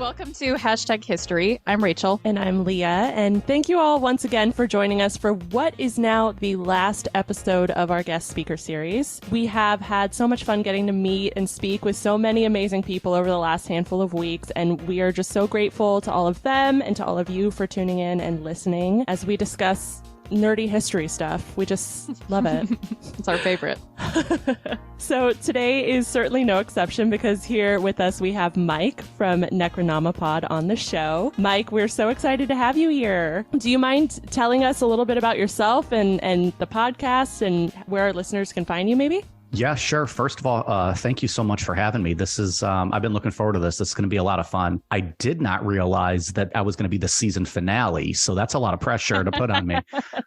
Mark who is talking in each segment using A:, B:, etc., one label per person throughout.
A: Welcome to Hashtag History. I'm Rachel.
B: And I'm Leah. And thank you all once again for joining us for what is now the last episode of our guest speaker series. We have had so much fun getting to meet and speak with so many amazing people over the last handful of weeks. And we are just so grateful to all of them and to all of you for tuning in and listening as we discuss nerdy history stuff. We just love it.
A: It's our favorite.
B: So today is certainly no exception because here with us we have Mike from Necronomipod on the show. Mike, we're so excited to have you here. Do you mind telling us a little bit about yourself and the podcast and where our listeners can find you maybe?
C: Yeah, sure. First of all, thank you so much for having me. This is, I've been looking forward to this. This is going to be a lot of fun. I did not realize that I was going to be the season finale. So that's a lot of pressure to put on me.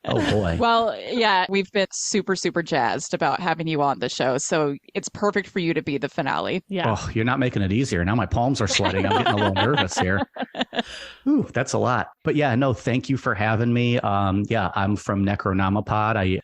C: Oh, boy.
A: Well, yeah, we've been super, super jazzed about having you on the show. So it's perfect for you to be the finale.
B: Yeah.
C: Oh, you're not making it easier. Now my palms are sweating. I'm getting a little nervous here. Ooh, that's a lot. But yeah, no, thank you for having me. Yeah, I'm from Necronomipod.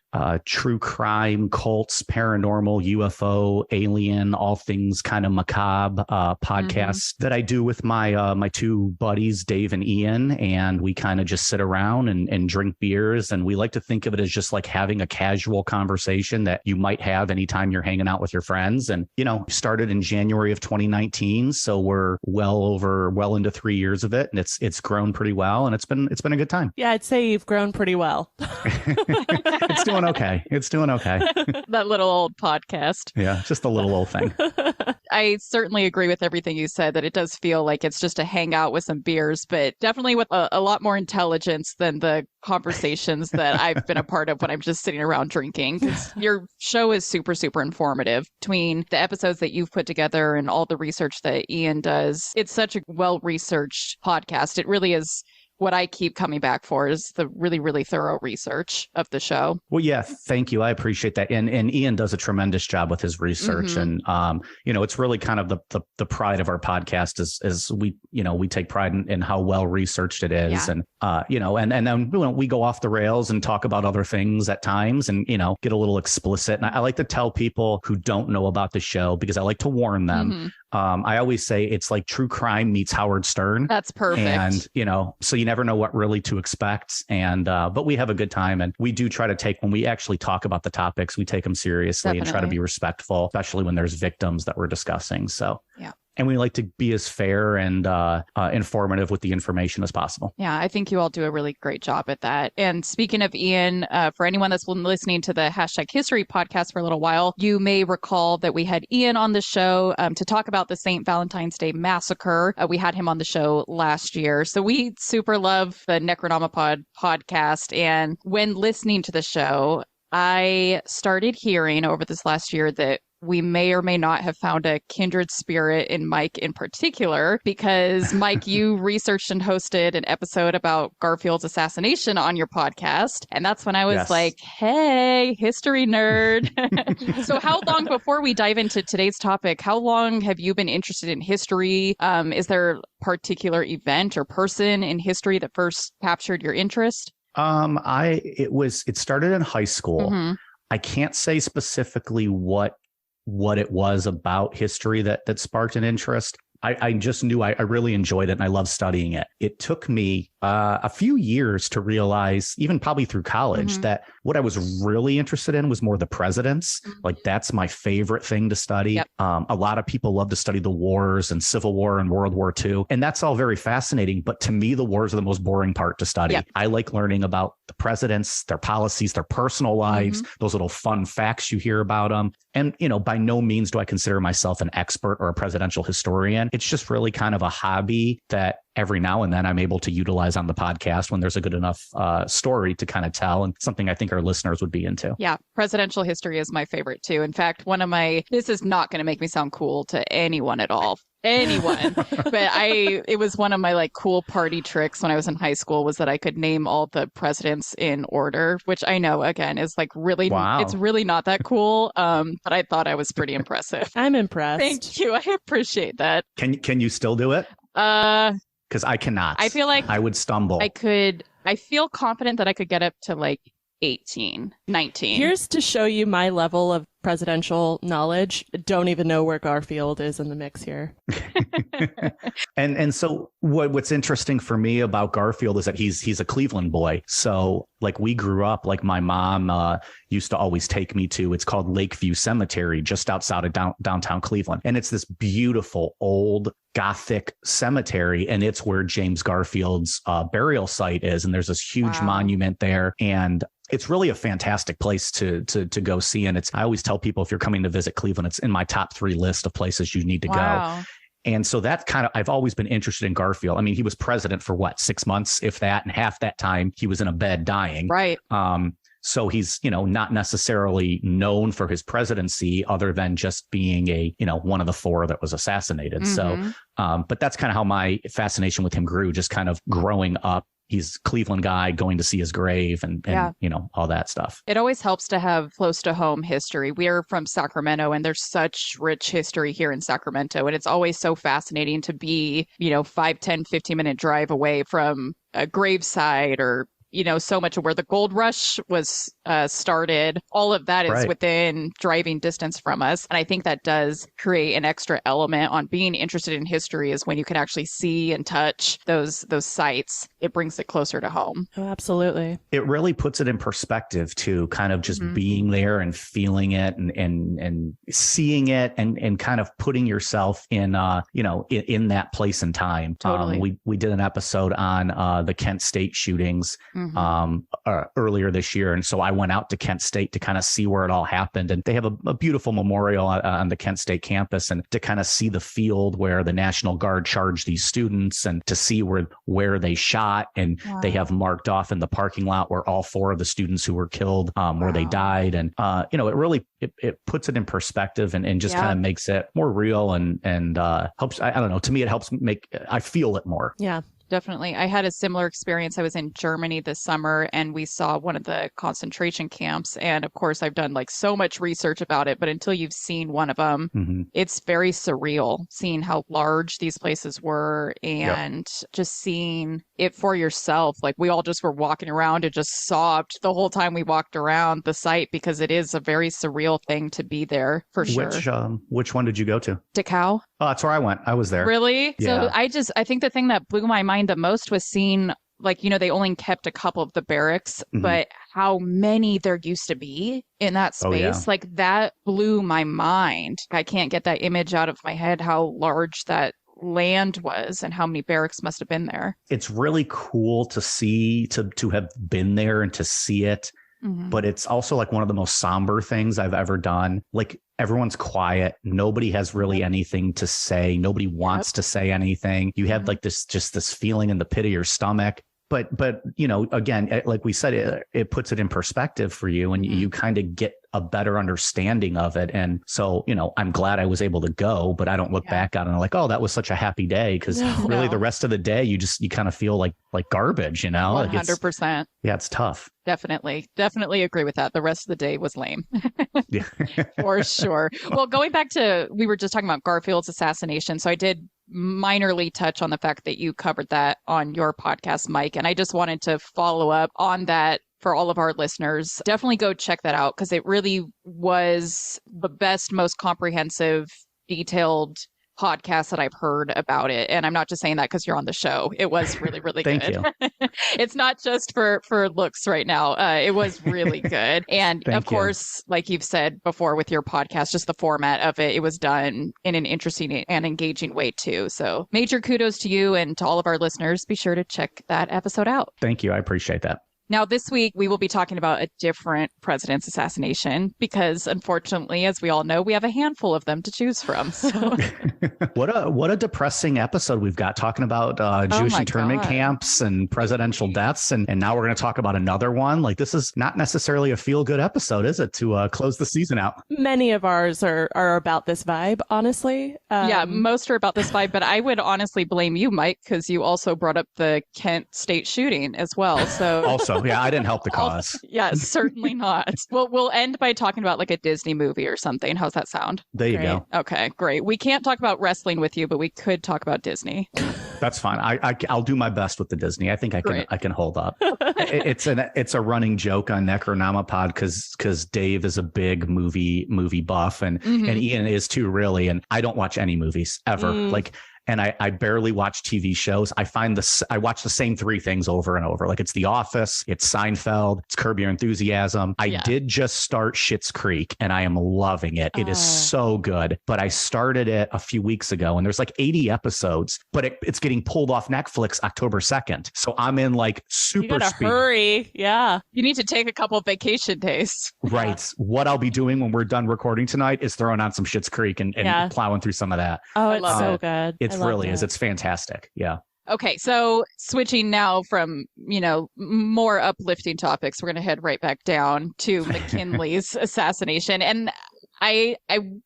C: True crime, cults, paranormal, UFO, alien, all things kind of macabre podcasts that I do with my my two buddies, Dave and Ian. And we kind of just sit around and drink beers. And we like to think of it as just like having a casual conversation that you might have anytime you're hanging out with your friends. And, you know, started in January of 2019. So we're well into 3 years of it. And it's grown pretty well. And it's been a good time.
B: Yeah, I'd say you've grown pretty well.
C: It's doing okay. It's doing okay.
A: That little old podcast.
C: Yeah, just a little old thing.
A: I certainly agree with everything you said, that it does feel like it's just a hangout with some beers, but definitely with a lot more intelligence than the conversations that I've been a part of when I'm just sitting around drinking. Because your show is super, super informative. Between the episodes that you've put together and all the research that Ian does, it's such a well-researched podcast. It really is. What I keep coming back for is the really, really thorough research of the show.
C: Well, yeah, thank you. I appreciate that. And Ian does a tremendous job with his research. And, you know, it's really kind of the pride of our podcast is we take pride in how well researched it is. Yeah. And, you know, and then we go off the rails and talk about other things at times and, you know, get a little explicit. And I like to tell people who don't know about the show because I like to warn them. I always say it's like true crime meets Howard Stern.
A: That's perfect.
C: And, you know, so you never know what really to expect. And, but we have a good time and we do try to take, when we actually talk about the topics, we take them seriously. Definitely. And try to be respectful, especially when there's victims that we're discussing. So, yeah. And we like to be as fair and informative with the information as possible.
A: Yeah, I think you all do a really great job at that. And speaking of Ian, for anyone that's been listening to the Hashtag History podcast for a little while, you may recall that we had Ian on the show to talk about the St. Valentine's Day Massacre. We had him on the show last year. So we super love the Necronomipod podcast. And when listening to the show, I started hearing over this last year that we may or may not have found a kindred spirit in Mike in particular, because Mike, you researched and hosted an episode about Garfield's assassination on your podcast. And that's when I was like, hey, history nerd. So how long, before we dive into today's topic, how long have you been interested in history? Is there a particular event or person in history that first captured your interest?
C: It started in high school. I can't say specifically what it was about history that sparked an interest. I just knew I really enjoyed it and I love studying it. It took me a few years to realize, even probably through college, that what I was really interested in was more the presidents. Like that's my favorite thing to study. Yep. A lot of people love to study the wars and Civil War and World War II. And that's all very fascinating. But to me, the wars are the most boring part to study. Yep. I like learning about the presidents, their policies, their personal lives, those little fun facts you hear about them. And, you know, by no means do I consider myself an expert or a presidential historian. It's just really kind of a hobby that every now and then I'm able to utilize on the podcast when there's a good enough story to kind of tell, and something I think our listeners would be into.
A: Yeah, presidential history is my favorite too. In fact, this is not going to make me sound cool to anyone at all. But it was one of my like cool party tricks when I was in high school, was that I could name all the presidents in order, which I know again is like really, it's really not that cool. But I thought I was pretty impressive.
B: I'm impressed.
A: Thank you. I appreciate that.
C: Can you still do it? Because I cannot.
A: I feel like
C: I would stumble.
A: I feel confident that I could get up to like 18, 19.
B: Here's to show you my level of presidential knowledge, don't even know where Garfield is in the mix here.
C: And so what's interesting for me about Garfield is that he's a Cleveland boy. So like we grew up, like my mom used to always take me to, it's called Lakeview Cemetery, just outside of downtown Cleveland. And it's this beautiful old Gothic cemetery. And it's where James Garfield's burial site is. And there's this huge monument there. And it's really a fantastic place to go see. And I always tell people, if you're coming to visit Cleveland, it's in my top 3 list of places you need to go. And so that I've always been interested in Garfield. I mean, he was president for 6 months, if that, and half that time he was in a bed dying.
A: Right.
C: So he's, not necessarily known for his presidency other than just being one of the 4 that was assassinated. Mm-hmm. So, but that's kind of how my fascination with him grew, just kind of growing up. He's a Cleveland guy, going to see his grave and all that stuff. It
A: always helps to have close to home history. We're from Sacramento, and there's such rich history here in Sacramento. And it's always so fascinating to be, 5, 10, 15-minute drive away from a gravesite or so much of where the gold rush was started. All of that is within driving distance from us. And I think that does create an extra element on being interested in history, is when you can actually see and touch those sites. It brings it closer to home.
B: Oh, absolutely.
C: It really puts it in perspective too, kind of just being there and feeling it and seeing it and kind of putting yourself in, in that place and time.
A: Totally.
C: We did an episode on the Kent State shootings earlier this year. And so I went out to Kent State to kind of see where it all happened. And they have a beautiful memorial on the Kent State campus, and to kind of see the field where the National Guard charged these students, and to see where they shot. And they have marked off in the parking lot where all 4 of the students who were killed, where they died. And, it really, it puts it in perspective and just kind of makes it more real and helps. I don't know. To me, it helps I feel it more.
B: Yeah.
A: Definitely. I had a similar experience. I was in Germany this summer, and we saw one of the concentration camps. And of course, I've done so much research about it, but until you've seen one of them, it's very surreal seeing how large these places were and just seeing it for yourself. Like, we all just were walking around and just sobbed the whole time we walked around the site, because it is a very surreal thing to be there, for sure.
C: Which one did you go to?
A: Dachau.
C: Oh, that's where I went. I was there.
A: Really?
C: Yeah.
A: So I think the thing that blew my mind the most was seeing, they only kept a couple of the barracks, but how many there used to be in that space. That blew my mind. I can't get that image out of my head, how large that land was and how many barracks must have been there.
C: It's really cool to see, to have been there and to see it. But it's also one of the most somber things I've ever done. Everyone's quiet. Nobody has really anything to say. Nobody wants to say anything. You have this feeling in the pit of your stomach. But again, like we said, it puts it in perspective for you, and you kind of get a better understanding of it. And so, I'm glad I was able to go, but I don't look back on it like, oh, that was such a happy day. Because the rest of the day, you kind of feel like garbage,
A: 100%.
C: It's tough.
A: Definitely agree with that. The rest of the day was lame. For sure. Well, going back to, we were just talking about Garfield's assassination. So I did minorly touch on the fact that you covered that on your podcast, Mike. And I just wanted to follow up on that for all of our listeners. Definitely go check that out, because it really was the best, most comprehensive, detailed podcast that I've heard about it. And I'm not just saying that because you're on the show. It was really, really
C: Thank
A: good.
C: you.
A: It's not just for looks right now. It was really good. And of course, like you've said before with your podcast, just the format of it, it was done in an interesting and engaging way too. So major kudos to you and to all of our listeners. Be sure to check that episode out.
C: Thank you. I appreciate that.
A: Now, this week, we will be talking about a different president's assassination because, unfortunately, as we all know, we have a handful of them to choose from. So.
C: What a depressing episode we've got, talking about Jewish internment camps and presidential deaths. And now we're going to talk about another one. This is not necessarily a feel-good episode, is it, to close the season out?
B: Many of ours are about this vibe, honestly.
A: Yeah, most are about this vibe. But I would honestly blame you, Mike, because you also brought up the Kent State shooting as well. So
C: also, yeah, I didn't help the cause.
A: Yeah, certainly not. Well, we'll end by talking about a Disney movie or something. How's that sound?
C: There you go.
A: Okay, great. We can't talk about about wrestling with you, but we could talk about Disney.
C: That's fine. I'll do my best with the Disney. I think I can hold up. It's a running joke on Necronomipod because Dave is a big movie buff and Ian is too, really. And I don't watch any movies ever. And I barely watch TV shows. I watch the same three things over and over. Like it's The Office, it's Seinfeld, it's Curb Your Enthusiasm. I did just start Schitt's Creek and I am loving it. It is so good. But I started it a few weeks ago and there's like 80 episodes, but it's getting pulled off Netflix October 2nd. So I'm in like super
B: you gotta
C: speed.
B: Hurry. Yeah.
A: You need to take a couple of vacation days.
C: Right. What I'll be doing when we're done recording tonight is throwing on some Schitt's Creek and plowing through some of that.
B: Oh, it's so good.
C: It really is. It's fantastic. Yeah.
A: Okay, so switching now from, more uplifting topics, we're going to head right back down to McKinley's assassination. And I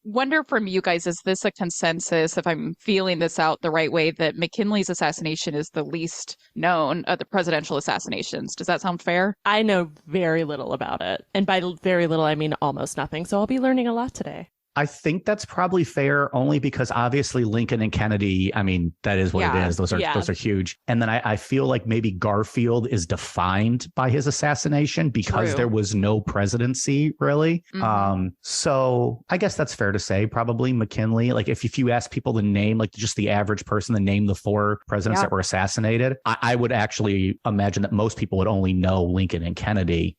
A: wonder from you guys, is this a consensus, if I'm feeling this out the right way, that McKinley's assassination is the least known of the presidential assassinations? Does that sound fair?
B: I know very little about it. And by very little, I mean almost nothing. So I'll be learning a lot today.
C: I think that's probably fair only because obviously Lincoln and Kennedy, I mean, that is what it is. Those are huge. And then I feel like maybe Garfield is defined by his assassination because there was no presidency, really. So I guess that's fair to say. Probably McKinley. Like if you ask people to name, like just the average person to name the 4 presidents that were assassinated, I would actually imagine that most people would only know Lincoln and Kennedy.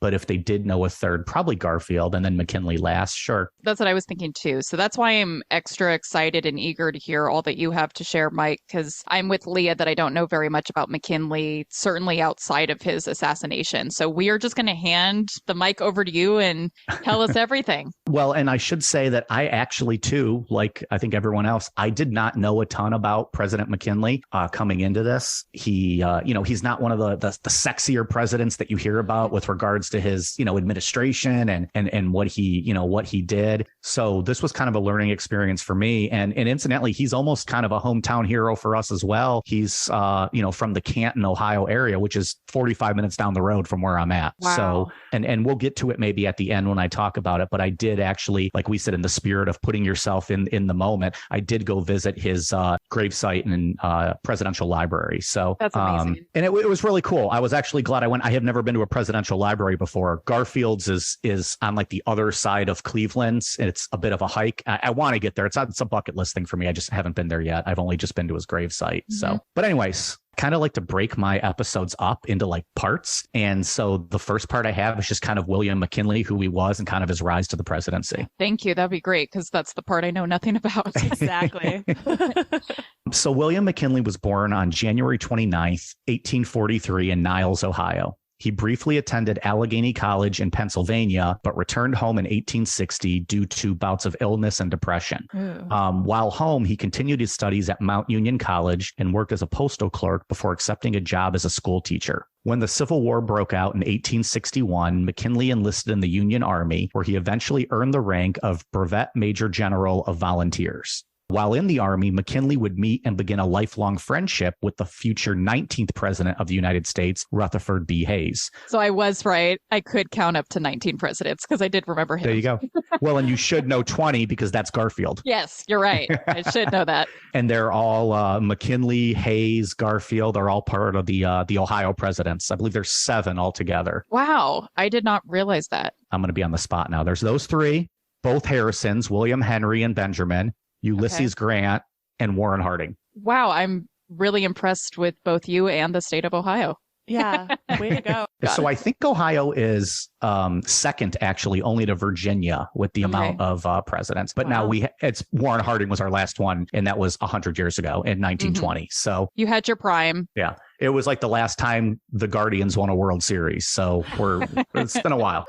C: But if they did know a third, probably Garfield and then McKinley last. Sure.
A: That's what I was thinking too. So that's why I'm extra excited and eager to hear all that you have to share, Mike, because I'm with Leah that I don't know very much about McKinley, certainly outside of his assassination. So we are just going to hand the mic over to you and tell us everything.
C: Well, and I should say that I actually too, like I think everyone else, I did not know a ton about President McKinley coming into this. He, he's not one of the sexier presidents that you hear about with regards to his, administration and what he did. So this was kind of a learning experience for me. And incidentally, he's almost kind of a hometown hero for us as well. He's, from the Canton, Ohio area, which is 45 minutes down the road from where I'm at.
A: Wow.
C: So, and we'll get to it maybe at the end when I talk about it, but I did actually, like we said, in the spirit of putting yourself in the moment, I did go visit his gravesite and presidential library. So
A: that's amazing.
C: And it was really cool. I was actually glad I went. I have never been to a presidential library before. Garfield's is on like the other side of Cleveland. It's a bit of a hike. I want to get there. It's a bucket list thing for me. I just haven't been there yet. I've only just been to his gravesite. So, but anyways, kind of like to break my episodes up into like parts. And so the first part I have is just kind of William McKinley, who he was and kind of his rise to the presidency.
A: Thank you. That'd be great because that's the part I know nothing about.
B: Exactly.
C: So William McKinley was born on January 29th, 1843 in Niles, Ohio. He briefly attended Allegheny College in Pennsylvania, but returned home in 1860 due to bouts of illness and depression. While home, he continued his studies at Mount Union College and worked as a postal clerk before accepting a job as a school teacher. When the Civil War broke out in 1861, McKinley enlisted in the Union Army, where he eventually earned the rank of Brevet Major General of Volunteers. While in the Army, McKinley would meet and begin a lifelong friendship with the future 19th President of the United States, Rutherford B. Hayes.
A: So I was right. I could count up to 19 presidents because I did remember him.
C: There you go. Well, and you should know 20 because that's Garfield.
A: Yes, you're right. I should know that.
C: And they're all McKinley, Hayes, Garfield are all part of the Ohio presidents. I believe there's 7 altogether.
A: Wow. I did not realize that.
C: I'm going to be on the spot now. There's those 3, both Harrisons, William Henry and Benjamin, Ulysses Grant, and Warren Harding.
A: Wow, I'm really impressed with both you and the state of Ohio.
B: Yeah, way to go.
C: So I think Ohio is second, actually, only to Virginia with the amount of presidents. But now it's Warren Harding was our last one, and that was 100 years ago in 1920. So
A: you had your prime.
C: Yeah, it was like the last time the Guardians won a World Series. So it's been a while.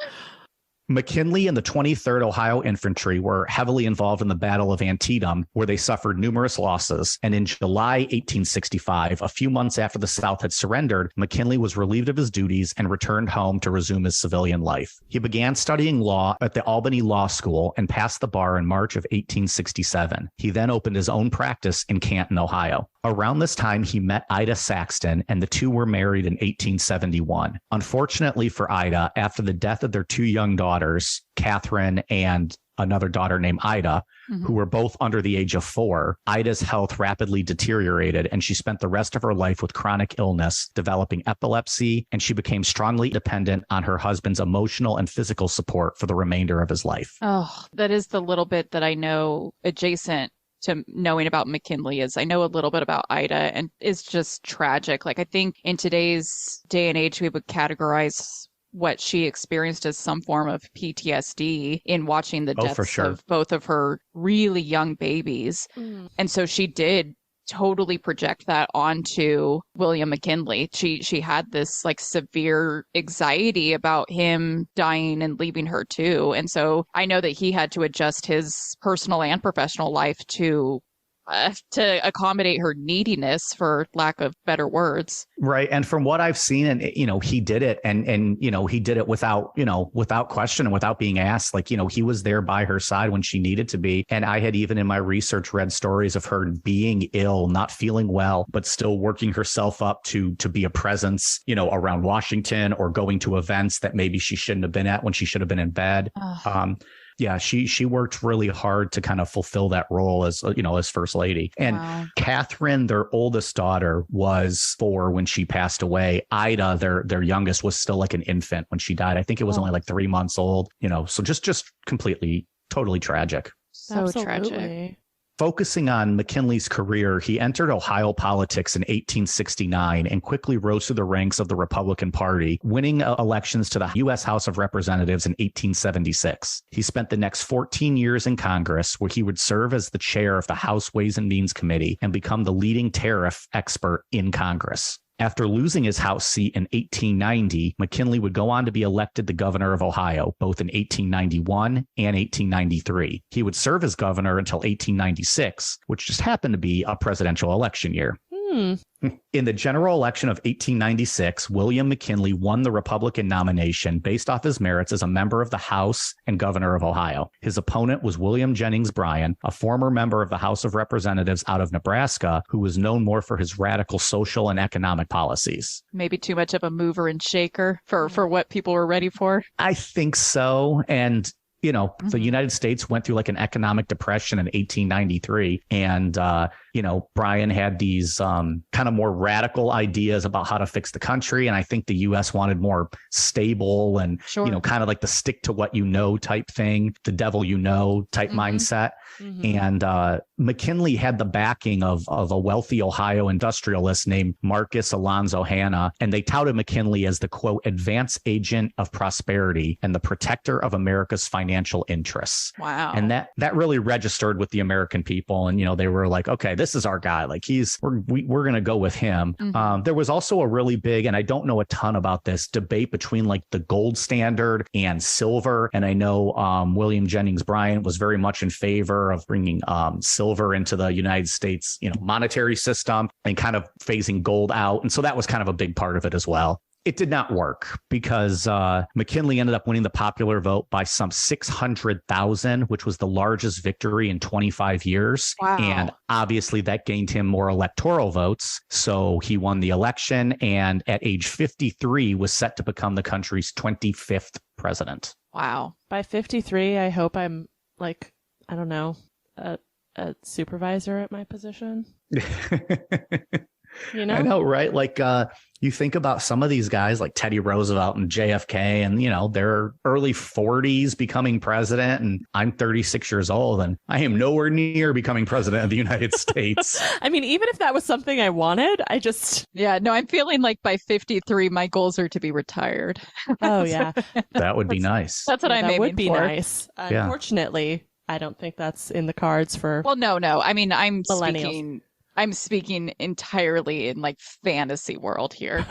C: McKinley and the 23rd Ohio Infantry were heavily involved in the Battle of Antietam, where they suffered numerous losses. And in July 1865, a few months after the South had surrendered, McKinley was relieved of his duties and returned home to resume his civilian life. He began studying law at the Albany Law School and passed the bar in March of 1867. He then opened his own practice in Canton, Ohio. Around this time, he met Ida Saxton, and the two were married in 1871. Unfortunately for Ida, after the death of their 2 young daughters, Catherine and another daughter named Ida, who were both under the age of 4. Ida's health rapidly deteriorated, and she spent the rest of her life with chronic illness, developing epilepsy, and she became strongly dependent on her husband's emotional and physical support for the remainder of his life.
A: Oh, that is the little bit that I know adjacent to knowing about McKinley. Is I know a little bit about Ida, and it's just tragic. Like, I think in today's day and age, we would categorize what she experienced as some form of PTSD in watching the deaths of both of her really young babies. And so she did totally project that onto William McKinley. She had this like severe anxiety about him dying and leaving her too. And so I know that he had to adjust his personal and professional life to accommodate her neediness, for lack of better words.
C: Right. And from what I've seen, and, he did it and, he did it without question and without being asked. Like, he was there by her side when she needed to be. And I had even in my research read stories of her being ill, not feeling well, but still working herself up to be a presence, around Washington, or going to events that maybe she shouldn't have been at when she should have been in bed. Yeah, she worked really hard to kind of fulfill that role as first lady. And Catherine, their oldest daughter, was 4 when she passed away. Ida, their youngest, was still like an infant when she died. I think it was only like 3 months old. So just completely, totally tragic.
A: So tragic.
C: Focusing on McKinley's career, he entered Ohio politics in 1869 and quickly rose through the ranks of the Republican Party, winning elections to the U.S. House of Representatives in 1876. He spent the next 14 years in Congress, where he would serve as the chair of the House Ways and Means Committee and become the leading tariff expert in Congress. After losing his House seat in 1890, McKinley would go on to be elected the governor of Ohio, both in 1891 and 1893. He would serve as governor until 1896, which just happened to be a presidential election year. In the general election of 1896, William McKinley won the Republican nomination based off his merits as a member of the House and governor of Ohio. His opponent was William Jennings Bryan, a former member of the House of Representatives out of Nebraska, who was known more for his radical social and economic policies.
A: Maybe too much of a mover and shaker for what people were ready for.
C: I think so. And the United States went through like an economic depression in 1893. And, Bryan had these kind of more radical ideas about how to fix the country. And I think the U.S. wanted more stable and, kind of like the stick to what type thing, the devil type mindset. And McKinley had the backing of a wealthy Ohio industrialist named Marcus Alonzo Hanna, and they touted McKinley as the, quote, advance agent of prosperity and the protector of America's financial interests.
A: Wow.
C: And that really registered with the American people. And, they were like, okay, this is our guy. Like we're going to go with him. There was also a really big, and I don't know a ton about this, debate between like the gold standard and silver. And I know William Jennings Bryan was very much in favor of bringing silver into the United States, monetary system and kind of phasing gold out. And so that was kind of a big part of it as well. It did not work because McKinley ended up winning the popular vote by some 600,000, which was the largest victory in 25 years.
A: Wow.
C: And obviously that gained him more electoral votes. So he won the election and at age 53 was set to become the country's 25th president.
A: Wow.
B: By 53, I hope I'm like, I don't know, a supervisor at my position.
C: I know, right? Like you think about some of these guys like Teddy Roosevelt and JFK and, they're early 40s becoming president. And I'm 36 years old and I am nowhere near becoming president of the United States.
B: I mean, even if that was something I wanted,
A: Yeah, no, I'm feeling like by 53, my goals are to be retired.
B: Oh, yeah.
C: That would be nice.
A: That's what I'm aiming for.
B: That would be nice. Unfortunately, I don't think that's in the cards for
A: Well, no. I mean, I'm
B: millennials.
A: speaking entirely in like fantasy world here.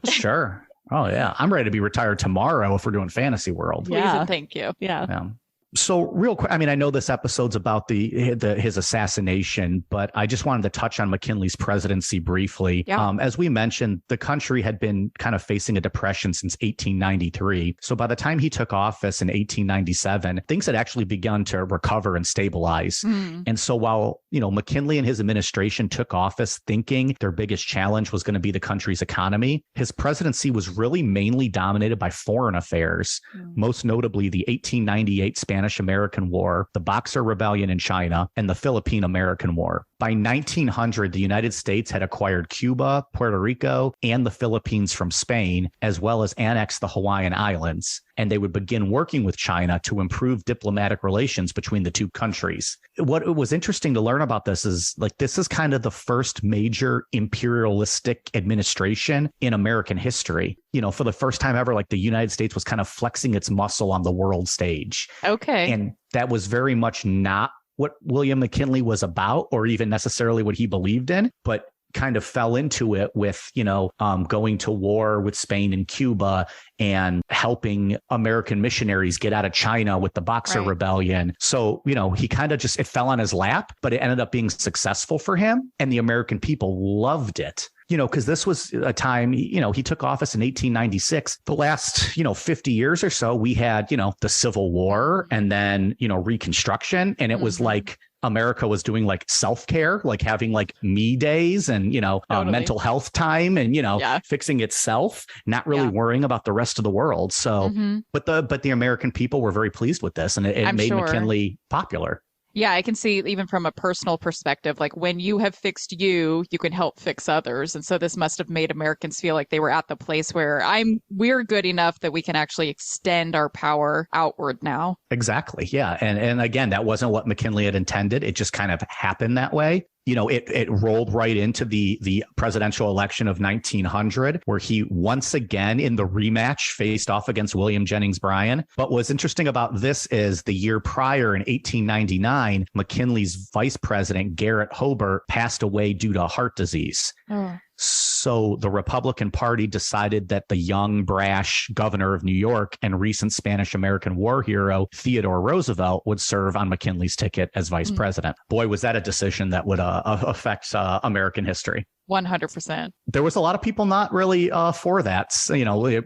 C: Sure. Oh, yeah. I'm ready to be retired tomorrow if we're doing fantasy world.
A: Please and thank you.
B: Yeah.
C: So real quick, I mean, I know this episode's about his assassination, but I just wanted to touch on McKinley's presidency briefly.
A: Yeah.
C: As we mentioned, the country had been kind of facing a depression since 1893. So by the time he took office in 1897, things had actually begun to recover and stabilize. And so while, McKinley and his administration took office thinking their biggest challenge was going to be the country's economy, his presidency was really mainly dominated by foreign affairs, most notably the 1898 Spanish Spanish-American War, the Boxer Rebellion in China, and the Philippine-American War. By 1900, the United States had acquired Cuba, Puerto Rico, and the Philippines from Spain, as well as annexed the Hawaiian Islands. And they would begin working with China to improve diplomatic relations between the two countries. What was interesting to learn about this is, like, this is kind of the first major imperialistic administration in American history. You know, for the first time ever, like, the United States was kind of flexing its muscle on the world stage.
A: Okay.
C: And that was very much not what William McKinley was about, or even necessarily what he believed in, but kind of fell into it with, going to war with Spain and Cuba and helping American missionaries get out of China with the Boxer Rebellion. So, he kind of just, it fell on his lap, but it ended up being successful for him. And the American people loved it. Because this was a time, he took office in 1896. The last, 50 years or so, we had, the Civil War and then, Reconstruction. And it was like America was doing like self-care, like having like me days and, mental health time and, fixing itself, not really worrying about the rest of the world. So, but the American people were very pleased with this, and it made McKinley popular.
A: Yeah, I can see even from a personal perspective, like when you have fixed you can help fix others. And so this must have made Americans feel like they were at the place where we're good enough that we can actually extend our power outward now. Exactly.
C: Yeah. And again, that wasn't what McKinley had intended. It just kind of happened that way. It rolled right into the presidential election of 1900, where he once again in the rematch faced off against William Jennings Bryan. But what's interesting about this is the year prior in 1899, McKinley's vice president, Garrett Hobart, passed away due to heart disease. Oh. So the Republican Party decided that the young, brash governor of New York and recent Spanish-American war hero, Theodore Roosevelt, would serve on McKinley's ticket as vice president. Boy, was that a decision that would affect American history.
A: 100%.
C: There was a lot of people not really for that,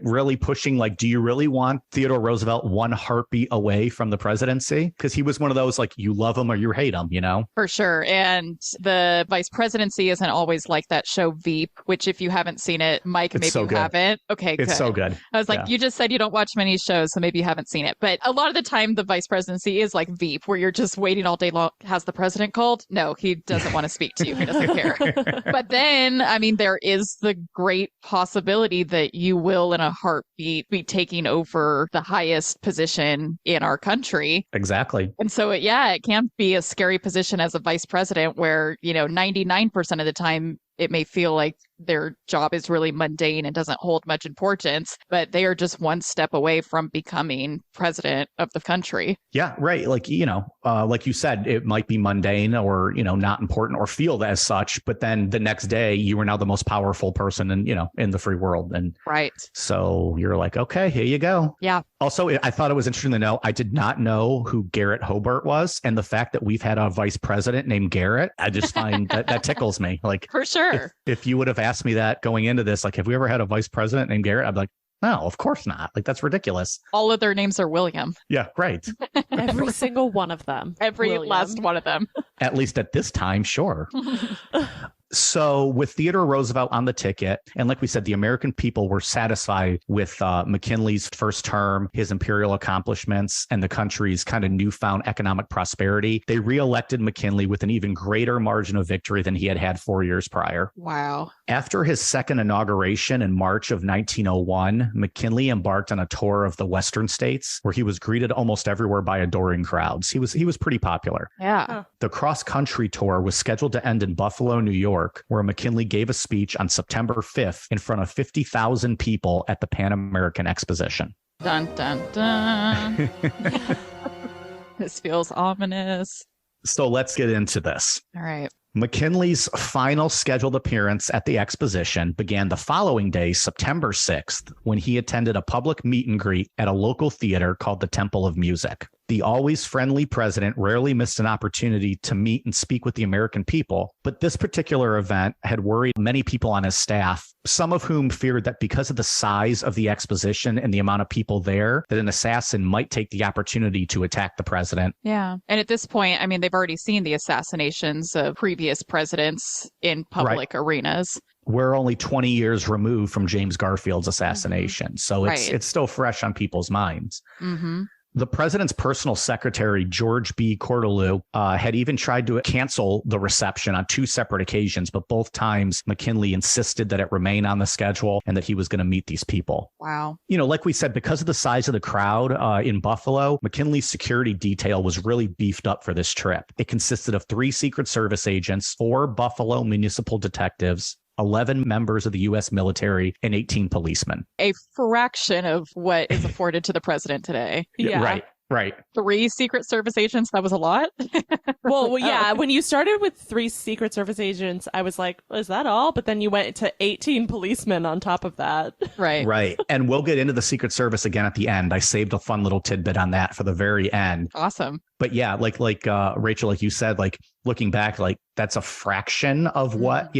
C: really pushing, like, do you really want Theodore Roosevelt one heartbeat away from the presidency? Because he was one of those, like, you love him or you hate him,
A: For sure. And the vice presidency isn't always like that show Veep, which if you haven't seen it, Mike, maybe you haven't. Okay, good.
C: It's so good.
A: I was like, you just said you don't watch many shows, so maybe you haven't seen it. But a lot of the time, the vice presidency is like Veep, where you're just waiting all day long. Has the president called? No, he doesn't want to speak to you. He doesn't care. But then, there is the great possibility that you will, in a heartbeat, be taking over the highest position in our country.
C: Exactly.
A: And so, it can be a scary position as a vice president where, 99% of the time, it may feel like their job is really mundane and doesn't hold much importance, but they are just one step away from becoming president of the country. Yeah, right.
C: Like, like you said, it might be mundane or, not important or feel as such, but then the next day you are now the most powerful person in the free world. And
A: right.
C: So you're like, okay, here you go.
A: Yeah.
C: Also, I thought it was interesting to know, I did not know who Garrett Hobart was. And the fact that we've had a vice president named Garrett, I just find that tickles me. Like,
A: for sure.
C: If you would have asked me that going into this, like, have we ever had a vice president named Garrett? I'd be like, no, of course not. Like, that's ridiculous.
A: All of their names are William.
C: Yeah, right.
B: Every single one of them.
A: Every William. Last one of them.
C: At least at this time, sure. So with Theodore Roosevelt on the ticket, and like we said, the American people were satisfied with McKinley's first term, his imperial accomplishments, and the country's kind of newfound economic prosperity. They reelected McKinley with an even greater margin of victory than he had had 4 years prior.
A: Wow.
C: After his second inauguration in March of 1901, McKinley embarked on a tour of the western states where he was greeted almost everywhere by adoring crowds. He was pretty popular.
A: Yeah.
C: The cross-country tour was scheduled to end in Buffalo, New York, where McKinley gave a speech on September 5th in front of 50,000 people at the Pan American Exposition.
A: Dun, dun, dun. This feels ominous.
C: So let's get into this.
A: All right.
C: McKinley's final scheduled appearance at the exposition began the following day, September 6th, when he attended a public meet and greet at a local theater called the Temple of Music. The always friendly president rarely missed an opportunity to meet and speak with the American people, but this particular event had worried many people on his staff, some of whom feared that because of the size of the exposition and the amount of people there, that an assassin might take the opportunity to attack the president.
A: Yeah. And at this point, they've already seen the assassinations of previous presidents in public arenas.
C: We're only 20 years removed from James Garfield's assassination, so it's still fresh on people's minds.
A: Mm-hmm.
C: The president's personal secretary, George B. Cortelyou, had even tried to cancel the reception on 2 separate occasions, but both times McKinley insisted that it remain on the schedule and that he was going to meet these people.
A: Wow.
C: Like we said, because of the size of the crowd in Buffalo, McKinley's security detail was really beefed up for this trip. It consisted of 3 Secret Service agents, 4 Buffalo municipal detectives, 11 members of the U.S. military, and 18 policemen.
A: A fraction of what is afforded to the president today.
C: Yeah. Right.
A: 3 Secret Service agents, that was a lot.
B: Well, yeah, when you started with 3 Secret Service agents, I was like, is that all? But then you went to 18 policemen on top of that.
A: Right.
C: And we'll get into the Secret Service again at the end. I saved a fun little tidbit on that for the very end.
A: Awesome.
C: But yeah, like Rachel, like you said, like looking back, like that's a fraction of what,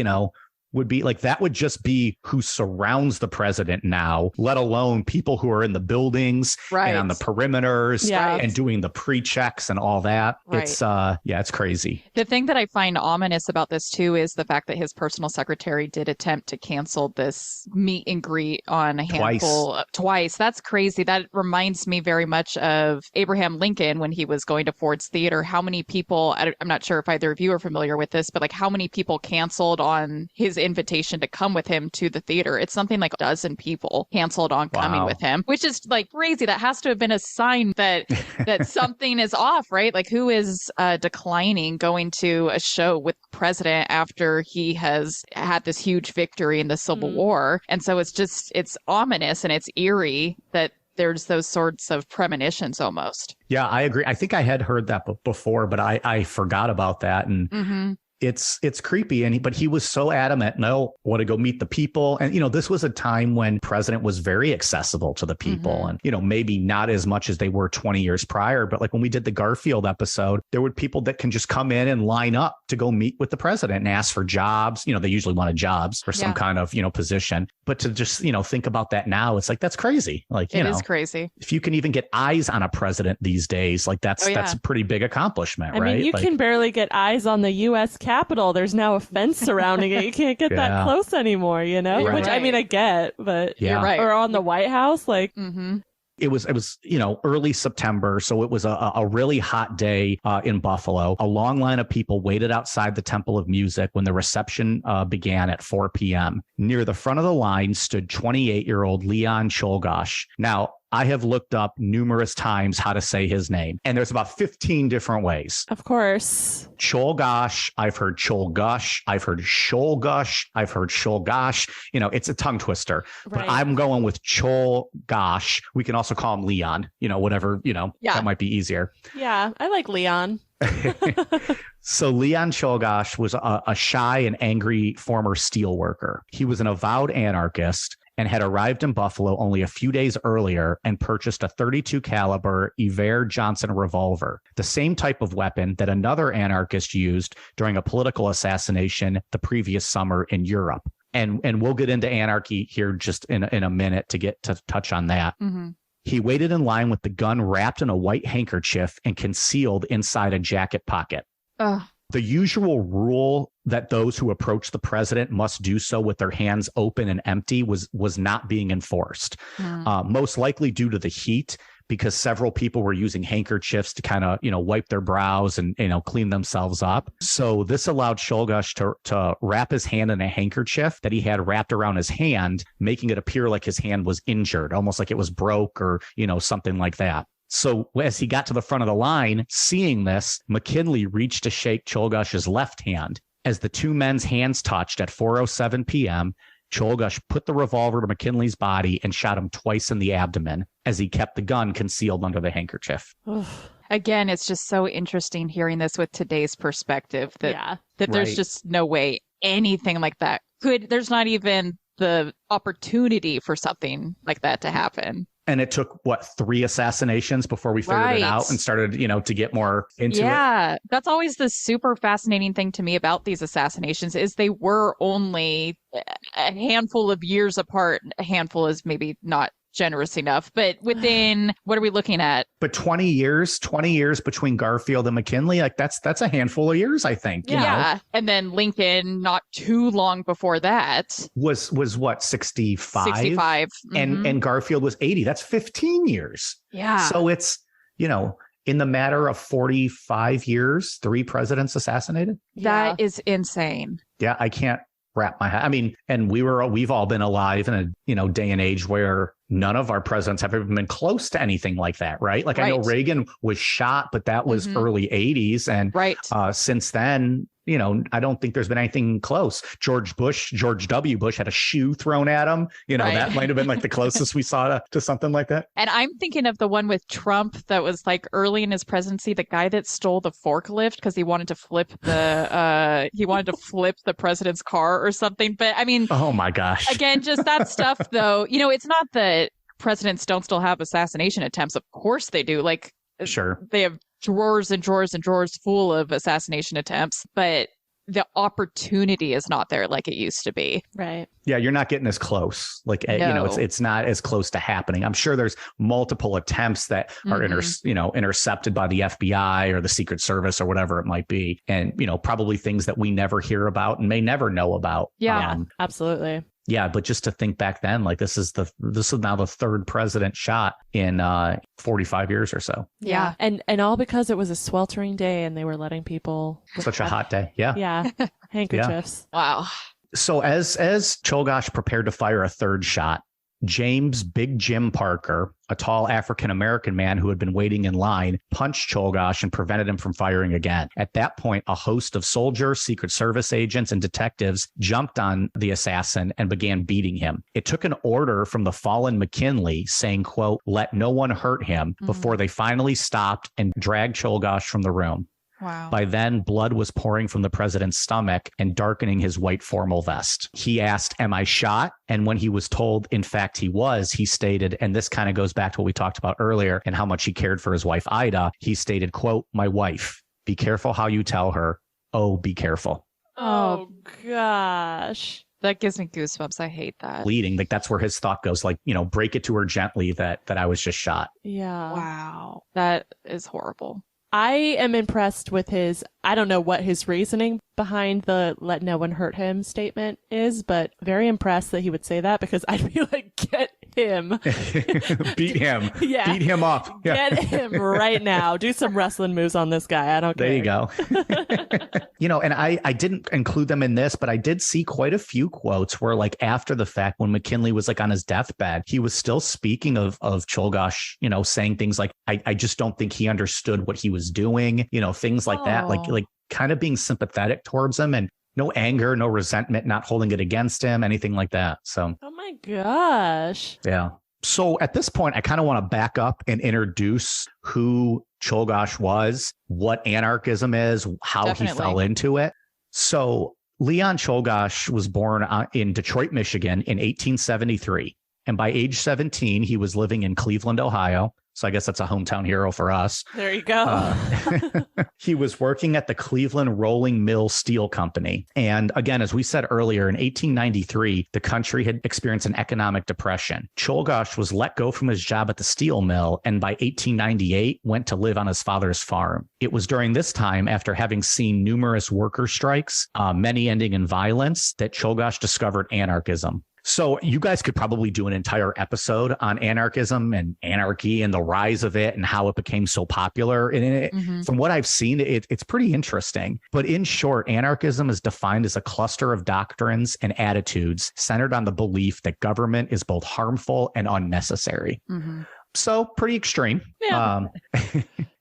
C: would be like, that would just be who surrounds the president now, let alone people who are in the buildings and on the perimeters and doing the pre-checks and all that. Right. It's crazy.
A: The thing that I find ominous about this too is the fact that his personal secretary did attempt to cancel this meet and greet on a handful twice. That's crazy. That reminds me very much of Abraham Lincoln when he was going to Ford's Theater. How many people, I'm not sure if either of you are familiar with this, but like how many people canceled on his invitation to come with him to the theater. It's something like a dozen people canceled on coming with him, which is like crazy. That has to have been a sign that something is off, right? Like who is declining going to a show with the president after he has had this huge victory in the Civil War? And so it's ominous and it's eerie that there's those sorts of premonitions almost.
C: Yeah, I agree. I think I had heard that before, but I forgot about that. And it's creepy. But he was so adamant, no, want to go meet the people. And, this was a time when president was very accessible to the people and, maybe not as much as they were 20 years prior. But like when we did the Garfield episode, there were people that can just come in and line up to go meet with the president and ask for jobs. They usually wanted jobs for some kind of, position. But to just, think about that now, it's like, that's crazy. Like,
A: it is crazy.
C: If you can even get eyes on a president these days, like that's a pretty big accomplishment, right?
B: I mean, you can barely get eyes on the U.S. Capitol. There's now a fence surrounding it. You can't get that close anymore,
C: Right.
B: Which I mean, I get, but
A: you're right.
B: Or on the White House, like.
C: It was, early September. So it was a really hot day in Buffalo. A long line of people waited outside the Temple of Music when the reception began at 4 p.m. Near the front of the line stood 28-year-old Leon Czolgosz. Now, I have looked up numerous times how to say his name, and there's about 15 different ways.
B: Of course.
C: Czolgosz, I've heard Czolgosz, I've heard Czolgosz, I've heard Czolgosz. It's a tongue twister, but I'm going with Czolgosz. We can also call him Leon, whatever, that might be easier.
B: Yeah, I like Leon.
C: So Leon Czolgosz was a shy and angry former steelworker. He was an avowed anarchist and had arrived in Buffalo only a few days earlier and purchased a .32 caliber Iver Johnson revolver, the same type of weapon that another anarchist used during a political assassination the previous summer in Europe. And we'll get into anarchy here just in a minute to get to touch on that. He waited in line with the gun wrapped in a white handkerchief and concealed inside a jacket pocket. The usual rule that those who approach the president must do so with their hands open and empty was not being enforced, most likely due to the heat, because several people were using handkerchiefs to kind of, wipe their brows and, clean themselves up. So this allowed Czolgosz to wrap his hand in a handkerchief that he had wrapped around his hand, making it appear like his hand was injured, almost like it was broke or, something like that. So as he got to the front of the line, seeing this, McKinley reached to shake Czolgosz's left hand. As the two men's hands touched at 4:07 p.m., Czolgosz put the revolver to McKinley's body and shot him twice in the abdomen as he kept the gun concealed under the handkerchief.
A: Again, it's just so interesting hearing this with today's perspective that there's just no way anything like that there's not even the opportunity for something like that to happen.
C: And it took, 3 assassinations before we figured it out and started, to get more into it?
A: Yeah, that's always the super fascinating thing to me about these assassinations is they were only a handful of years apart. A handful is maybe not generous enough, but within, what are we looking at?
C: But 20 years between Garfield and McKinley, like that's a handful of years, I think.
A: Yeah. And then Lincoln, not too long before that,
C: was what, 65?
A: 65.
C: And Garfield was 80. That's 15 years.
A: Yeah.
C: So it's, in the matter of 45 years, 3 presidents assassinated.
A: That is insane.
C: Yeah, I can't wrap my head. I mean, and we've all been alive in a, day and age where none of our presidents have ever been close to anything like that, right? Like I know Reagan was shot, but that was early 80s. And since then, I don't think there's been anything close. George W. Bush had a shoe thrown at him. That might have been like the closest we saw to something like that.
A: And I'm thinking of the one with Trump that was like early in his presidency, the guy that stole the forklift because he wanted to flip the president's car or something. But I mean,
C: oh my gosh.
A: Again, just that stuff though, it's not that presidents don't still have assassination attempts. Of course they do. Like,
C: sure,
A: they have drawers and drawers and drawers full of assassination attempts, but the opportunity is not there like it used to be.
B: Right.
C: Yeah, you're not getting as close. Like,
A: no.
C: It's not as close to happening. I'm sure there's multiple attempts that are intercepted by the FBI or the Secret Service or whatever it might be. And, probably things that we never hear about and may never know about.
B: Yeah, absolutely.
C: Yeah, but just to think back then, like this is now the 3rd president shot in 45 years or so.
B: Yeah. And all because it was a sweltering day and they were letting people
C: such a hot day. Yeah.
B: Yeah. Handkerchiefs.
A: Yeah. Wow.
C: So as Czolgosz prepared to fire a 3rd shot, James Big Jim Parker, a tall African-American man who had been waiting in line, punched Czolgosz and prevented him from firing again. At that point, a host of soldiers, Secret Service agents, and detectives jumped on the assassin and began beating him. It took an order from the fallen McKinley saying, quote, "Let no one hurt him," before they finally stopped and dragged Czolgosz from the room.
A: Wow.
C: By then, blood was pouring from the president's stomach and darkening his white formal vest. He asked, "Am I shot?" And when he was told, in fact, he was, he stated, and this kind of goes back to what we talked about earlier and how much he cared for his wife, Ida. He stated, quote, "My wife, be careful how you tell her. Oh, be careful."
B: Oh, gosh.
A: That gives me goosebumps. I hate that.
C: Bleeding. Like that's where his thought goes, like, break it to her gently that I was just shot.
B: Yeah.
A: Wow. That is horrible.
B: I am impressed with I don't know what his reasoning behind the "let no one hurt him" statement is, but very impressed that he would say that because I'd be like, get him.
C: Beat him.
B: Yeah.
C: Beat him up. Yeah.
B: Get him right now. Do some wrestling moves on this guy. I don't care.
C: There you go. And I didn't include them in this, but I did see quite a few quotes where like after the fact, when McKinley was like on his deathbed, he was still speaking of Czolgosz, saying things like, I just don't think he understood what he was doing, things like that, like kind of being sympathetic towards him and no anger, no resentment, not holding it against him, anything like that. So,
B: oh my gosh.
C: Yeah. So at this point, I kind of want to back up and introduce who Czolgosz was, what anarchism is, how he fell into it. So Leon Czolgosz was born in Detroit, Michigan in 1873. And by age 17, he was living in Cleveland, Ohio. So I guess that's a hometown hero for us.
B: There you go.
C: He was working at the Cleveland Rolling Mill Steel Company. And again, as we said earlier, in 1893, the country had experienced an economic depression. Czolgosz was let go from his job at the steel mill and by 1898 went to live on his father's farm. It was during this time, after having seen numerous worker strikes, many ending in violence, that Czolgosz discovered anarchism. So you guys could probably do an entire episode on anarchism and anarchy and the rise of it and how it became so popular. And from what I've seen, it's pretty interesting. But in short, anarchism is defined as a cluster of doctrines and attitudes centered on the belief that government is both harmful and unnecessary. So pretty extreme. Yeah.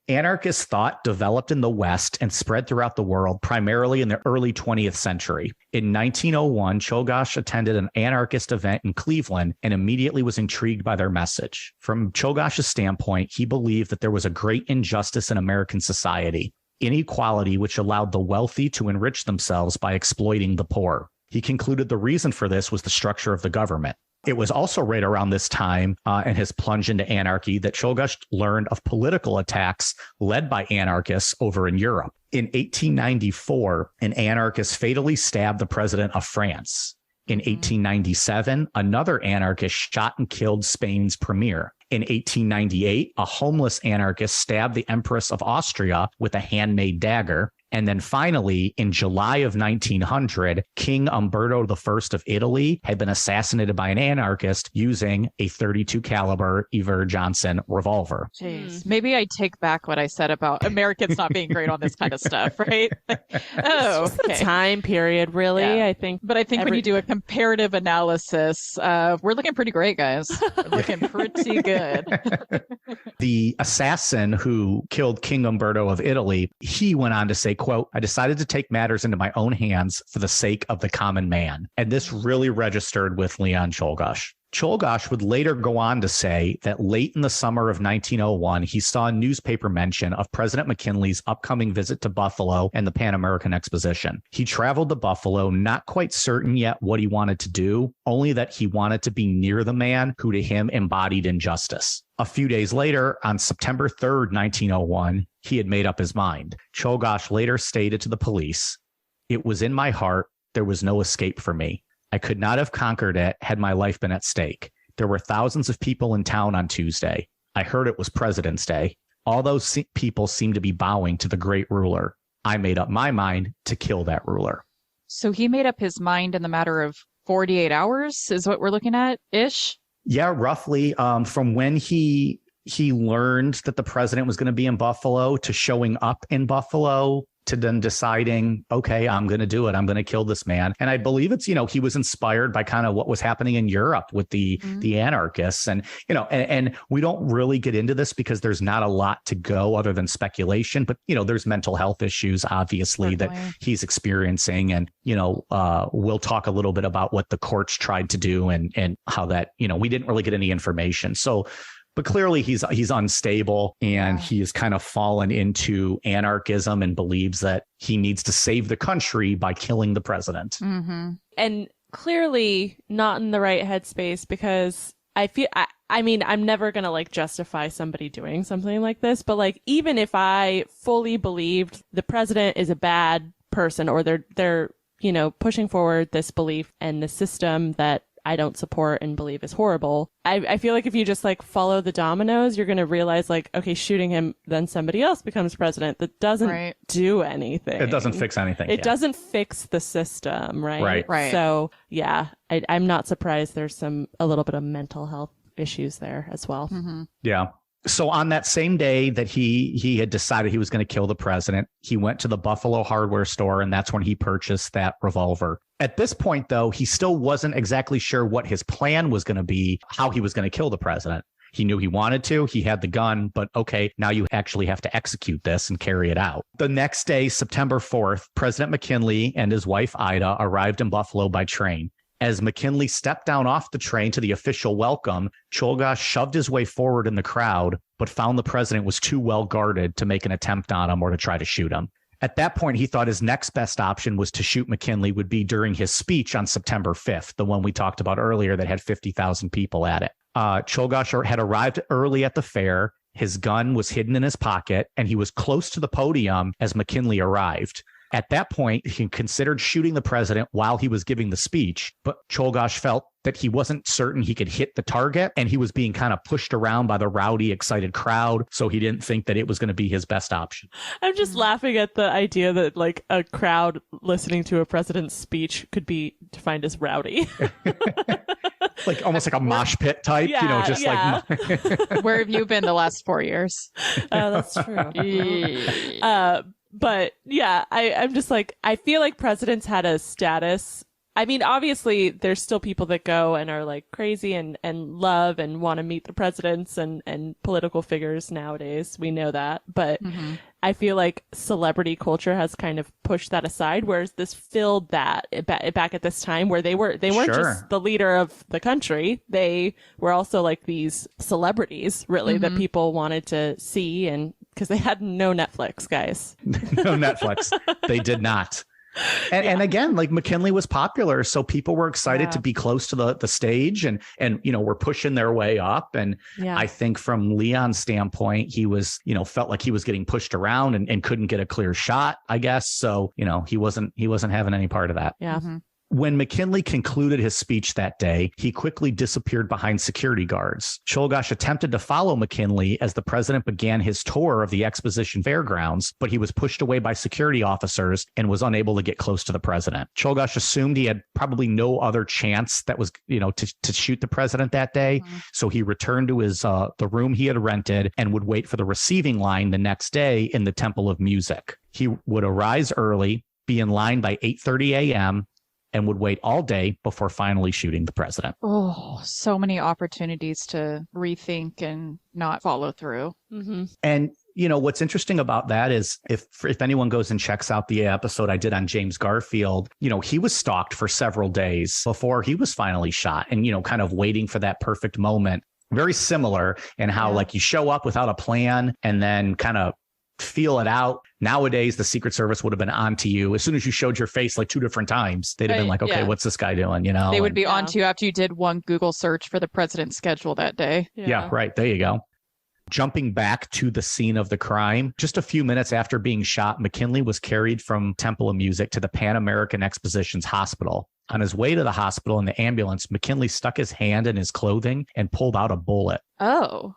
C: Anarchist thought developed in the West and spread throughout the world, primarily in the early 20th century. In 1901, Czolgosz attended an anarchist event in Cleveland and immediately was intrigued by their message. From Czolgosz's standpoint, he believed that there was a great injustice in American society, inequality which allowed the wealthy to enrich themselves by exploiting the poor. He concluded the reason for this was the structure of the government. It was also right around this time and his plunge into anarchy that Czolgosz learned of political attacks led by anarchists over in Europe. In 1894, an anarchist fatally stabbed the president of France. In 1897, another anarchist shot and killed Spain's premier. In 1898, a homeless anarchist stabbed the Empress of Austria with a handmade dagger. And then finally, in July of 1900, King Umberto I of Italy had been assassinated by an anarchist using a .32 caliber Ever Johnson revolver.
A: Jeez. Maybe I take back what I said about Americans not being great on this kind of stuff, right? Oh,
B: it's just the time period, really.
A: Yeah.
B: I think.
A: But I think when you do a comparative analysis, we're looking pretty great, guys. We're looking pretty good.
C: The assassin who killed King Umberto of Italy, he went on to say, quote, "I decided to take matters into my own hands for the sake of the common man." And this really registered with Leon Czolgosz. Czolgosz would later go on to say that late in the summer of 1901, he saw a newspaper mention of President McKinley's upcoming visit to Buffalo and the Pan American Exposition. He traveled to Buffalo, not quite certain yet what he wanted to do, only that he wanted to be near the man who to him embodied injustice. A few days later, on September 3rd, 1901, he had made up his mind. Czolgosz later stated to the police, "It was in my heart. There was no escape for me. I could not have conquered it had my life been at stake. There were thousands of people in town on Tuesday. I heard it was President's Day. All those people seemed to be bowing to the great ruler. I made up my mind to kill that ruler."
A: So he made up his mind in the matter of 48 hours is what we're looking at ish.
C: Yeah, roughly. From when he learned that the president was going to be in Buffalo to showing up in Buffalo to then deciding, okay, I'm going to do it. I'm going to kill this man. And I believe it's, he was inspired by kind of what was happening in Europe with the anarchists. And, and we don't really get into this because there's not a lot to go other than speculation. But, there's mental health issues, obviously, that he's experiencing. And, we'll talk a little bit about what the courts tried to do and how that, we didn't really get any information. So, but clearly he's unstable and he has kind of fallen into anarchism and believes that he needs to save the country by killing the president.
B: Mm-hmm. And clearly not in the right headspace, because I feel, I mean, I'm never going to justify somebody doing something like this, but even if I fully believed the president is a bad person, or they're pushing forward this belief and the system that I don't support and believe is horrible, I feel like if you just follow the dominoes, you're going to realize okay, shooting him, then somebody else becomes president. That doesn't do anything.
C: It doesn't fix anything.
B: It doesn't fix the system, right?
A: Right.
B: So yeah, I'm not surprised there's a little bit of mental health issues there as well.
A: Mm-hmm.
C: Yeah. So on that same day that he had decided he was going to kill the president, he went to the Buffalo hardware store, and that's when he purchased that revolver. At this point, though, he still wasn't exactly sure what his plan was going to be, how he was going to kill the president. He knew he wanted to, he had the gun, but okay, now you actually have to execute this and carry it out. The next day, September 4th, President McKinley and his wife, Ida, arrived in Buffalo by train. As McKinley stepped down off the train to the official welcome, Czolgosz shoved his way forward in the crowd, but found the president was too well guarded to make an attempt on him or to try to shoot him. At that point, he thought his next best option was to shoot McKinley would be during his speech on September 5th, the one we talked about earlier that had 50,000 people at it. Czolgosz had arrived early at the fair. His gun was hidden in his pocket, and he was close to the podium as McKinley arrived. At that point, he considered shooting the president while he was giving the speech, but Czolgosz felt that he wasn't certain he could hit the target, and he was being kind of pushed around by the rowdy, excited crowd, so he didn't think that it was going to be his best option.
B: I'm just laughing at the idea that a crowd listening to a president's speech could be defined as rowdy.
C: Almost like a mosh pit type,
B: yeah.
A: Where have you been the last 4 years?
B: Oh, that's true. But yeah, I'm just I feel like presidents had a status. I mean, obviously, there's still people that go and are crazy and love and want to meet the presidents and political figures nowadays. We know that. But I feel like celebrity culture has kind of pushed that aside, whereas this filled that back at this time where they weren't just the leader of the country. They were also these celebrities, really, that people wanted to see, and because they had no Netflix, guys.
C: No Netflix. They did not. And again, McKinley was popular, so people were excited to be close to the stage and were pushing their way up. And I think from Leon's standpoint, he was, felt like he was getting pushed around and couldn't get a clear shot, I guess. So, he wasn't having any part of that.
B: Yeah.
C: When McKinley concluded his speech that day, he quickly disappeared behind security guards. Czolgosz attempted to follow McKinley as the president began his tour of the Exposition Fairgrounds, but he was pushed away by security officers and was unable to get close to the president. Czolgosz assumed he had probably no other chance that was, to shoot the president that day. Mm-hmm. So he returned to his the room he had rented and would wait for the receiving line the next day in the Temple of Music. He would arise early, be in line by 8:30 a.m., and would wait all day before finally shooting the president.
A: Oh, so many opportunities to rethink and not follow through.
B: Mm-hmm.
C: And what's interesting about that is if anyone goes and checks out the episode I did on James Garfield, he was stalked for several days before he was finally shot and, kind of waiting for that perfect moment. Very similar in how like you show up without a plan and then kind of feel it out. Nowadays, the Secret Service would have been on to you. As soon as you showed your face like 2 different times, they'd have been like, okay, what's this guy doing?
A: They would be on to you after you did one Google search for the president's schedule that day.
C: Yeah, right. There you go. Jumping back to the scene of the crime, just a few minutes after being shot, McKinley was carried from Temple of Music to the Pan American Expositions Hospital. On his way to the hospital in the ambulance, McKinley stuck his hand in his clothing and pulled out a bullet.
A: Oh.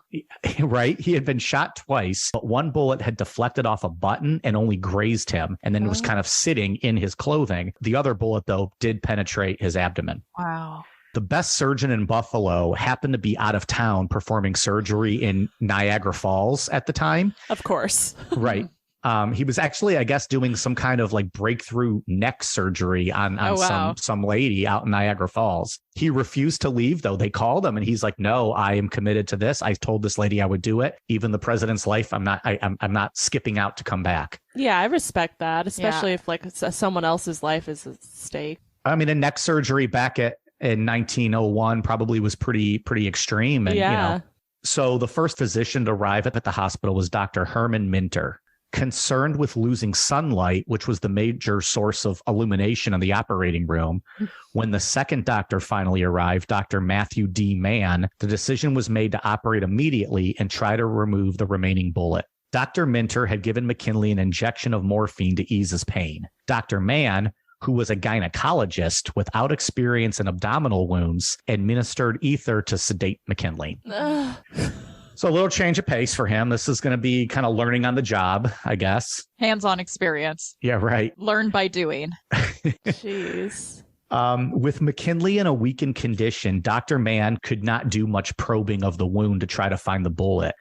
C: Right? He had been shot twice, but one bullet had deflected off a button and only grazed him, and then was kind of sitting in his clothing. The other bullet, though, did penetrate his abdomen.
A: Wow.
C: The best surgeon in Buffalo happened to be out of town performing surgery in Niagara Falls at the time.
B: Of course.
C: Right. He was actually, I guess, doing some kind of like breakthrough neck surgery on some lady out in Niagara Falls. He refused to leave, though. They called him and he's like, no, I am committed to this. I told this lady I would do it. Even the president's life, I'm not skipping out to come back.
B: Yeah, I respect that, especially if like someone else's life is at stake.
C: I mean, a neck surgery back in 1901 probably was pretty extreme. And, so the first physician to arrive at the hospital was Dr. Herman Minter. Concerned with losing sunlight, which was the major source of illumination in the operating room, when the second doctor finally arrived, Dr. Matthew D. Mann, the decision was made to operate immediately and try to remove the remaining bullet. Dr. Minter had given McKinley an injection of morphine to ease his pain. Dr. Mann, who was a gynecologist without experience in abdominal wounds, administered ether to sedate McKinley. So a little change of pace for him. This is going to be kind of learning on the job, I guess.
A: Hands-on experience.
C: Yeah, right.
A: Learn by doing.
B: Jeez.
C: With McKinley in a weakened condition, Dr. Mann could not do much probing of the wound to try to find the bullet.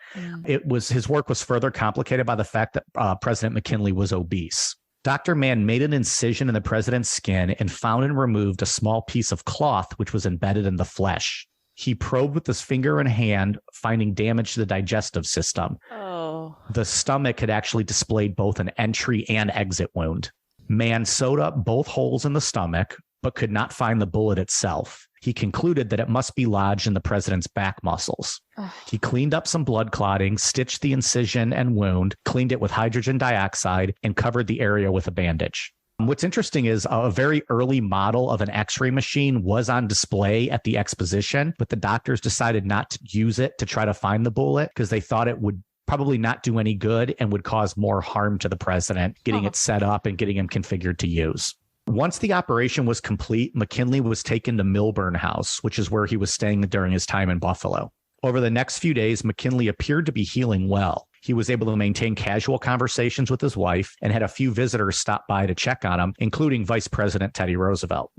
C: His work was further complicated by the fact that President McKinley was obese. Dr. Mann made an incision in the president's skin and found and removed a small piece of cloth which was embedded in the flesh. He probed with his finger and hand, finding damage to the digestive system.
B: Oh.
C: The stomach had actually displayed both an entry and exit wound. Mann sewed up both holes in the stomach, but could not find the bullet itself. He concluded that it must be lodged in the president's back muscles. He cleaned up some blood clotting, stitched the incision and wound, cleaned it with hydrogen dioxide, and covered the area with a bandage. What's interesting is a very early model of an X-ray machine was on display at the exposition, but the doctors decided not to use it to try to find the bullet because they thought it would probably not do any good and would cause more harm to the president, getting it set up and getting him configured to use. Once the operation was complete, McKinley was taken to Milburn House, which is where he was staying during his time in Buffalo. Over the next few days, McKinley appeared to be healing well. He was able to maintain casual conversations with his wife and had a few visitors stop by to check on him, including Vice President Teddy Roosevelt.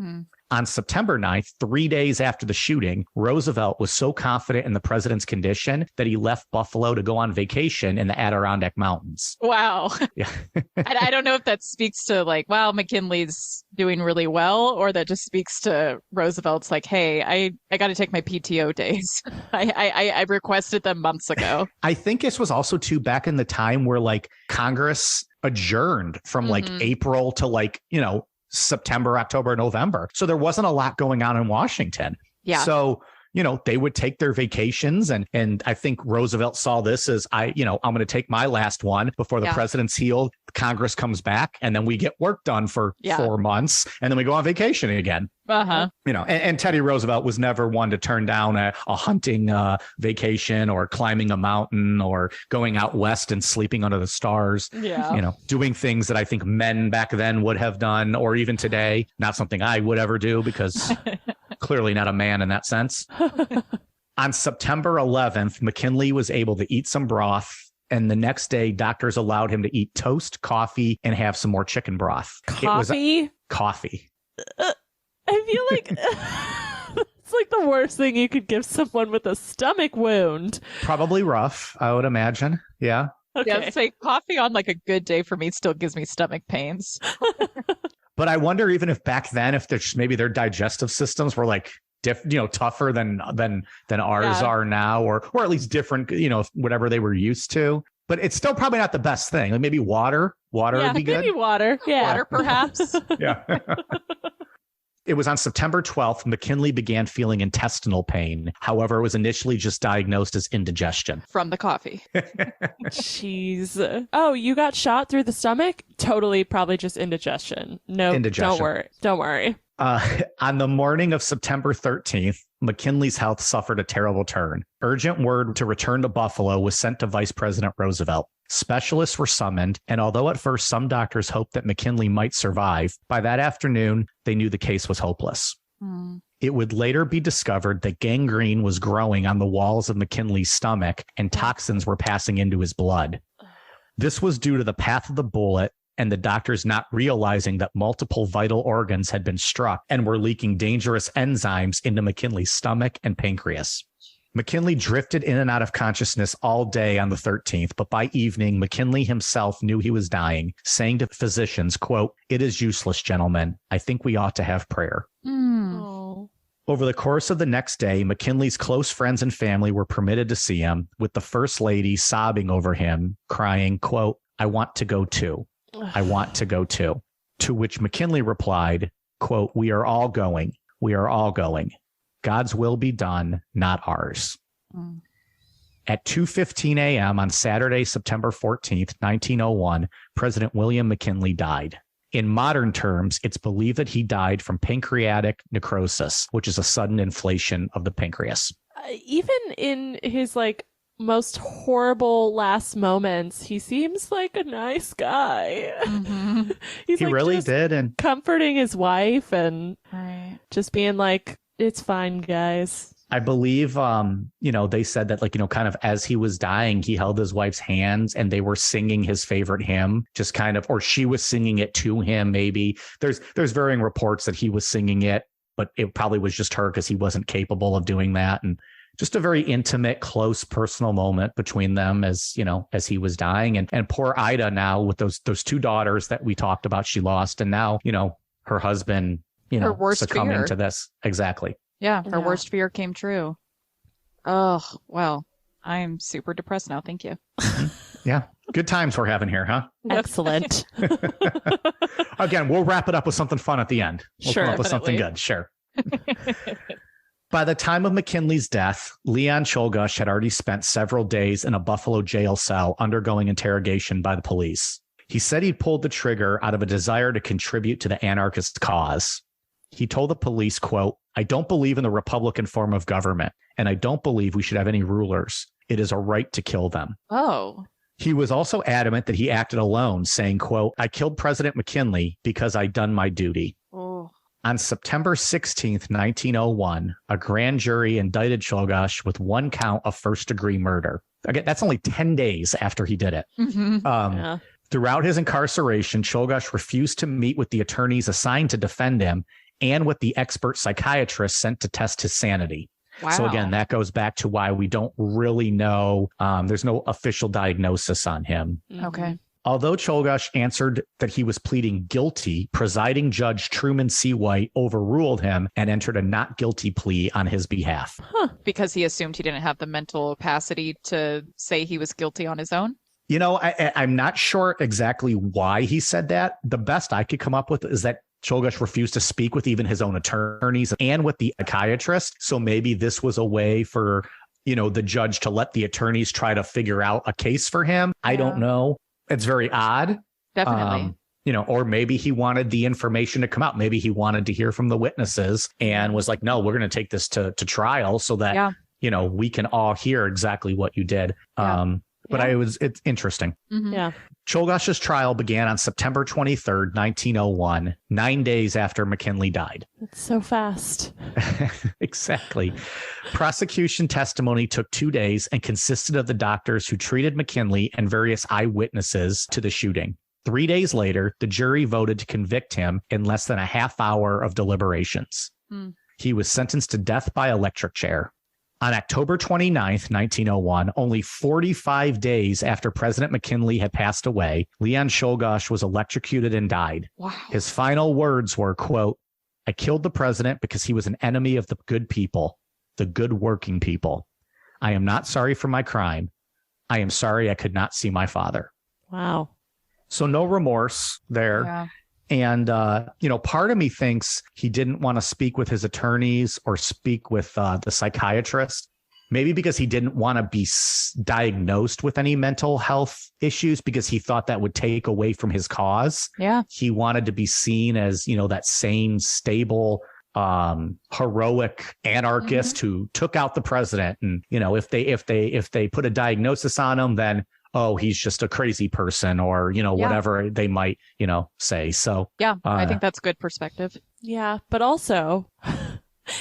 C: On September 9th, 3 days after the shooting, Roosevelt was so confident in the president's condition that he left Buffalo to go on vacation in the Adirondack Mountains.
A: Wow.
C: Yeah.
A: I don't know if that speaks to like, wow, McKinley's doing really well, or that just speaks to Roosevelt's like, hey, I got to take my PTO days. I requested them months ago.
C: I think this was also too back in the time where like Congress adjourned from like April to like, September, October, November. So there wasn't a lot going on in Washington.
A: Yeah.
C: So, they would take their vacations. And I think Roosevelt saw this as I'm going to take my last one before the president's healed. Congress comes back and then we get work done for 4 months and then we go on vacation again. And Teddy Roosevelt was never one to turn down a hunting vacation or climbing a mountain or going out west and sleeping under the stars. Doing things that I think men back then would have done, or even today, not something I would ever do because clearly not a man in that sense. On September 11th, McKinley was able to eat some broth. And the next day, doctors allowed him to eat toast, coffee, and have some more chicken broth.
B: Coffee?
C: Coffee.
B: I feel like it's like the worst thing you could give someone with a stomach wound.
C: Probably rough, I would imagine. Yeah.
A: Okay. Yeah, say coffee on like a good day for me still gives me stomach pains.
C: But I wonder even if back then, if maybe their digestive systems were like tougher than ours are now, or at least different, whatever they were used to. But it's still probably not the best thing. Like maybe water would be good.
B: Maybe water. Yeah.
A: Water, perhaps.
C: Yeah. It was on September 12th, McKinley began feeling intestinal pain. However, it was initially just diagnosed as indigestion.
A: From the coffee.
B: Jeez. Oh, you got shot through the stomach? Totally, probably just indigestion. No, indigestion. Don't worry.
C: On the morning of September 13th, McKinley's health suffered a terrible turn. Urgent word to return to Buffalo was sent to Vice President Roosevelt. Specialists were summoned, and although at first some doctors hoped that McKinley might survive, by that afternoon, they knew the case was hopeless. It would later be discovered that gangrene was growing on the walls of McKinley's stomach, and toxins were passing into his blood. This was due to the path of the bullet and the doctors not realizing that multiple vital organs had been struck and were leaking dangerous enzymes into McKinley's stomach and pancreas. McKinley drifted in and out of consciousness all day on the 13th, but by evening, McKinley himself knew he was dying, saying to physicians, quote, "It is useless, gentlemen. I think we ought to have prayer."
B: Oh.
C: Over the course of the next day, McKinley's close friends and family were permitted to see him, with the First Lady sobbing over him, crying, quote, "I want to go too. I want to go too." To which McKinley replied, quote, "We are all going. We are all going. God's will be done, not ours." At 2:15 a.m. on Saturday, September 14th, 1901, President William McKinley died. In modern terms, it's believed that he died from pancreatic necrosis, which is a sudden inflation of the pancreas.
B: Even in his most horrible last moments, he seems like a nice guy.
A: Mm-hmm.
C: He really did, and
B: comforting his wife and just being like, "It's fine, guys."
C: I believe, they said that, kind of as he was dying, he held his wife's hands and they were singing his favorite hymn, just kind of, or she was singing it to him. Maybe there's varying reports that he was singing it, but it probably was just her because he wasn't capable of doing that. And just a very intimate, close, personal moment between them as he was dying. And poor Ida now with those two daughters that we talked about, she lost. And now, her husband,
A: her worst
C: succumbing
A: fear.
C: To this. Exactly.
A: Yeah, her worst fear came true. Oh, well, I'm super depressed now. Thank you.
C: Yeah. Good times we're having here, huh?
B: Excellent.
C: Again, we'll wrap it up with something fun at the end. We'll
B: sure,
C: come up with something good. Sure. By the time of McKinley's death, Leon Czolgosz had already spent several days in a Buffalo jail cell undergoing interrogation by the police. He said he pulled the trigger out of a desire to contribute to the anarchist cause. He told the police, quote, "I don't believe in the Republican form of government, and I don't believe we should have any rulers. It is a right to kill them."
A: Oh.
C: He was also adamant that he acted alone, saying, quote, "I killed President McKinley because I'd done my duty."
A: Oh.
C: On September 16th, 1901, a grand jury indicted Czolgosz with one count of first-degree murder. Again, that's only 10 days after he did it.
A: Mm-hmm.
C: Throughout his incarceration, Czolgosz refused to meet with the attorneys assigned to defend him and with the expert psychiatrist sent to test his sanity.
A: Wow.
C: So again, that goes back to why we don't really know. There's no official diagnosis on him.
A: Okay.
C: Although Czolgosz answered that he was pleading guilty, presiding Judge Truman C. White overruled him and entered a not guilty plea on his behalf.
A: Because he assumed he didn't have the mental capacity to say he was guilty on his own?
C: I'm not sure exactly why he said that. The best I could come up with is that Czolgosz refused to speak with even his own attorneys and with the psychiatrist. So maybe this was a way for, the judge to let the attorneys try to figure out a case for him. Yeah. I don't know. It's very odd.
A: Definitely.
C: Or maybe he wanted the information to come out. Maybe he wanted to hear from the witnesses and was like, no, we're going to take this to trial so that, we can all hear exactly what you did. Yeah. But it's interesting.
B: Mm-hmm. Yeah.
C: Czolgosz's trial began on September 23rd, 1901, 9 days after McKinley died.
B: It's so fast.
C: Exactly. Prosecution testimony took 2 days and consisted of the doctors who treated McKinley and various eyewitnesses to the shooting. 3 days later, the jury voted to convict him in less than a half hour of deliberations. He was sentenced to death by electric chair. On October 29th, 1901, only 45 days after President McKinley had passed away, Leon Czolgosz was electrocuted and died.
A: Wow.
C: His final words were, quote, "I killed the president because he was an enemy of the good people, the good working people. I am not sorry for my crime. I am sorry I could not see my father."
B: Wow.
C: So no remorse there. Yeah. And, part of me thinks he didn't want to speak with his attorneys or speak with the psychiatrist, maybe because he didn't want to be diagnosed with any mental health issues because he thought that would take away from his cause.
A: Yeah.
C: He wanted to be seen as, that sane, stable, heroic anarchist who took out the president. And, if they put a diagnosis on him, then oh, he's just a crazy person or, whatever they might, say. So,
A: I think that's good perspective.
B: Yeah. But also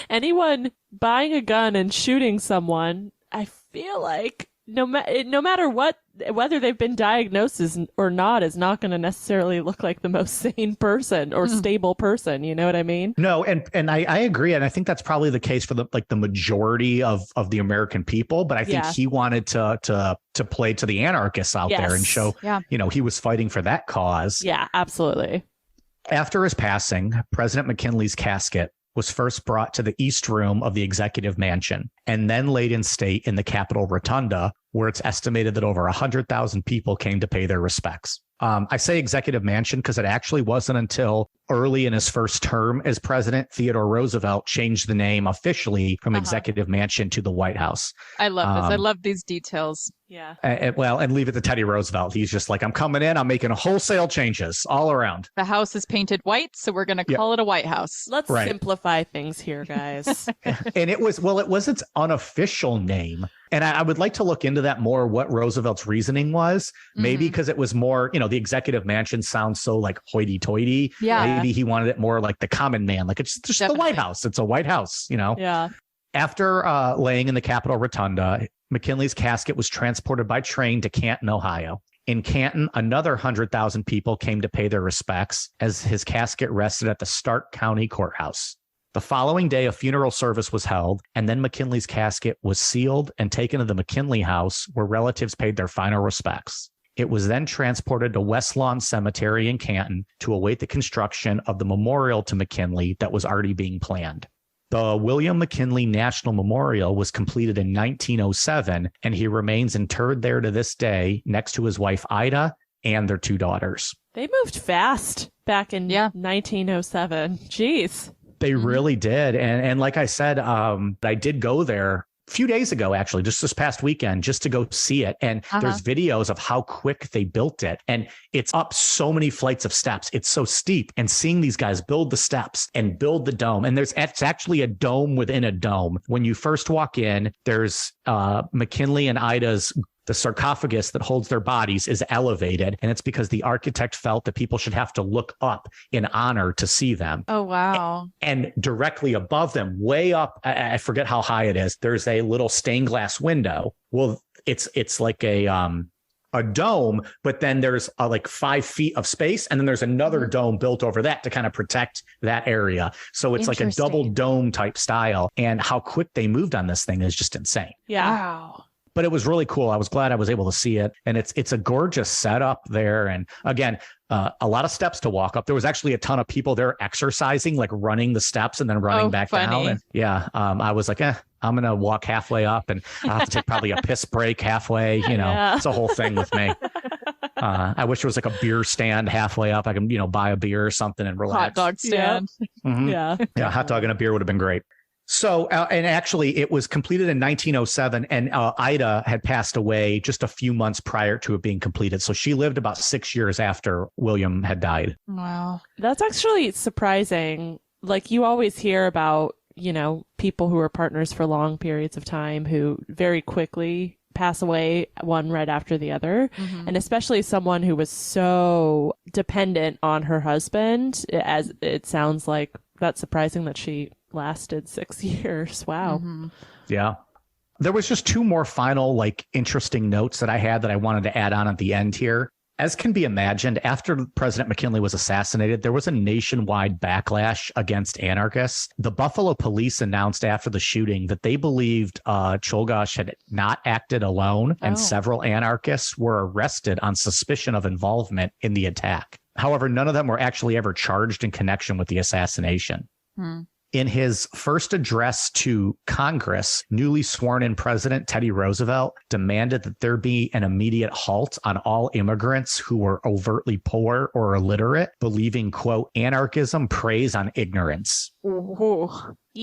B: anyone buying a gun and shooting someone, I feel like no matter what, whether they've been diagnosed or not is not going to necessarily look like the most sane person or stable person. You know what I mean?
C: No. And I agree. And I think that's probably the case for the majority of the American people. But I think he wanted to play to the anarchists out there and show, he was fighting for that cause.
B: Yeah, absolutely.
C: After his passing, President McKinley's casket was first brought to the East Room of the Executive Mansion and then laid in state in the Capitol Rotunda, where it's estimated that over 100,000 people came to pay their respects. I say Executive Mansion because it actually wasn't until early in his first term as president, Theodore Roosevelt changed the name officially from Executive Mansion to the White House.
A: I love this. I love these details.
B: Yeah.
C: And leave it to Teddy Roosevelt. He's just like, I'm coming in. I'm making wholesale changes all around.
A: The house is painted white, so we're going to call it a White House.
B: Let's simplify things here, guys.
C: And it was its unofficial name. And I would like to look into that more, what Roosevelt's reasoning was. Maybe because it was more, the Executive Mansion sounds so like hoity-toity.
A: Yeah.
C: Maybe he wanted it more like the common man. Like it's just the White House. It's a White House,
B: Yeah.
C: After laying in the Capitol Rotunda, McKinley's casket was transported by train to Canton, Ohio. In Canton, another 100,000 people came to pay their respects as his casket rested at the Stark County Courthouse. The following day, a funeral service was held, and then McKinley's casket was sealed and taken to the McKinley House, where relatives paid their final respects. It was then transported to West Lawn Cemetery in Canton to await the construction of the memorial to McKinley that was already being planned. The William McKinley National Memorial was completed in 1907, and he remains interred there to this day next to his wife, Ida, and their 2 daughters.
B: They moved fast back in 1907. Jeez.
C: They really did. And like I said, I did go there a few days ago, actually, just this past weekend, just to go see it. And there's videos of how quick they built it. And it's up so many flights of steps. It's so steep. And seeing these guys build the steps and build the dome. And it's actually a dome within a dome. When you first walk in, there's McKinley and Ida's the sarcophagus that holds their bodies is elevated. And it's because the architect felt that people should have to look up in honor to see them.
A: Oh, wow.
C: And directly above them, way up, I forget how high it is, there's a little stained glass window. Well, it's like a dome, but then there's like 5 feet of space. And then there's another dome built over that to kind of protect that area. So it's like a double dome type style. And how quick they moved on this thing is just insane.
B: Yeah.
A: Wow.
C: But it was really cool. I was glad I was able to see it. And it's a gorgeous setup there. And again, a lot of steps to walk up. There was actually a ton of people there exercising, like running the steps and then running back down. And I was like, I'm going to walk halfway up and I'll have to take probably a piss break halfway. It's a whole thing with me. I wish there was like a beer stand halfway up. I can, buy a beer or something and relax.
A: Hot dog stand.
C: Mm-hmm.
B: Yeah.
C: Yeah, hot dog and a beer would have been great. So, and actually, it was completed in 1907, and Ida had passed away just a few months prior to it being completed. So she lived about 6 years after William had died.
A: Wow.
B: That's actually surprising. Like, you always hear about, people who are partners for long periods of time who very quickly pass away, one right after the other. Mm-hmm. And especially someone who was so dependent on her husband, as it sounds like that's surprising that she lasted 6 years. Wow.
A: Mm-hmm.
C: Yeah. There was just two more final, interesting notes that I had that I wanted to add on at the end here. As can be imagined, after President McKinley was assassinated, there was a nationwide backlash against anarchists. The Buffalo police announced after the shooting that they believed Czolgosz had not acted alone, and several anarchists were arrested on suspicion of involvement in the attack. However, none of them were actually ever charged in connection with the assassination. In his first address to Congress, newly sworn-in President Teddy Roosevelt demanded that there be an immediate halt on all immigrants who were overtly poor or illiterate, believing, quote, anarchism preys on ignorance.
A: Ooh.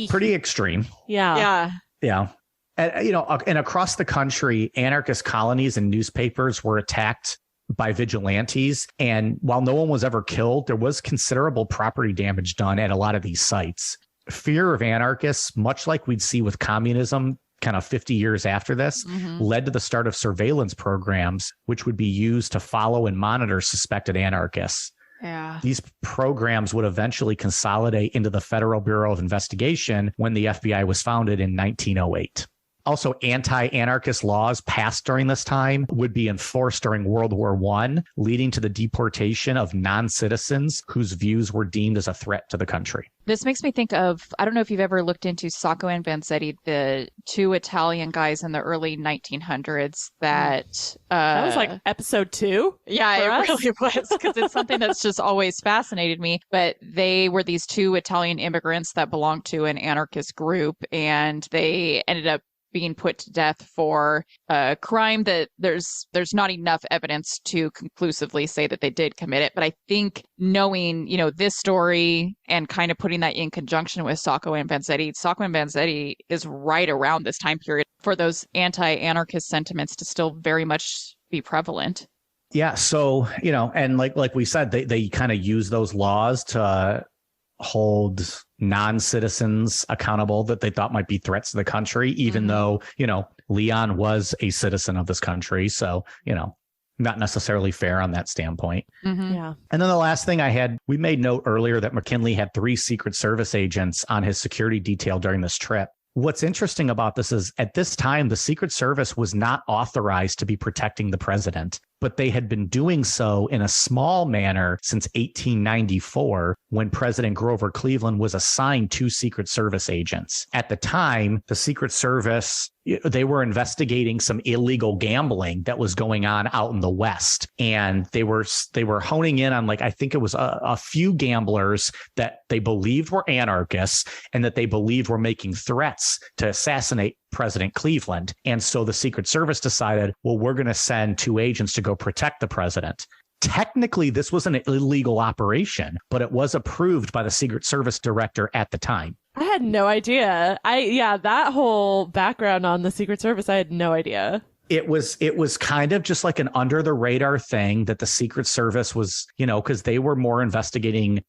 C: Pretty extreme.
B: Yeah.
C: Yeah. And across the country, anarchist colonies and newspapers were attacked by vigilantes. And while no one was ever killed, there was considerable property damage done at a lot of these sites. Fear of anarchists, much like we'd see with communism kind of 50 years after this, led to the start of surveillance programs, which would be used to follow and monitor suspected anarchists.
A: Yeah.
C: These programs would eventually consolidate into the Federal Bureau of Investigation when the FBI was founded in 1908. Also, anti-anarchist laws passed during this time would be enforced during World War I, leading to the deportation of non-citizens whose views were deemed as a threat to the country.
A: This makes me think of, I don't know if you've ever looked into Sacco and Vanzetti, the two Italian guys in the early 1900s that...
B: that was like episode 2?
A: Yeah, it really was, because it's something that's just always fascinated me. But they were these two Italian immigrants that belonged to an anarchist group, and they ended up being put to death for a crime that there's not enough evidence to conclusively say that they did commit it. But I think knowing, this story and kind of putting that in conjunction with Sacco and Vanzetti is right around this time period for those anti-anarchist sentiments to still very much be prevalent.
C: Yeah. So, and like we said, they kind of use those laws to hold non-citizens accountable that they thought might be threats to the country, even though, Leon was a citizen of this country. So, not necessarily fair on that standpoint.
B: Yeah.
C: And then the last thing I had, we made note earlier that McKinley had 3 Secret Service agents on his security detail during this trip. What's interesting about this is at this time, the Secret Service was not authorized to be protecting the president, but they had been doing so in a small manner since 1894, when President Grover Cleveland was assigned 2 Secret Service agents. At the time, the Secret Service, they were investigating some illegal gambling that was going on out in the West. And they were honing in on, I think it was a few gamblers that they believed were anarchists and that they believed were making threats to assassinate President Cleveland. And so the Secret Service decided, well, we're going to send 2 agents to go protect the president. Technically, this was an illegal operation, but it was approved by the Secret Service director at the time.
B: I had no idea. That whole background on the Secret Service, I had no idea.
C: It was kind of just like an under the radar thing that the Secret Service was, because they were more investigating,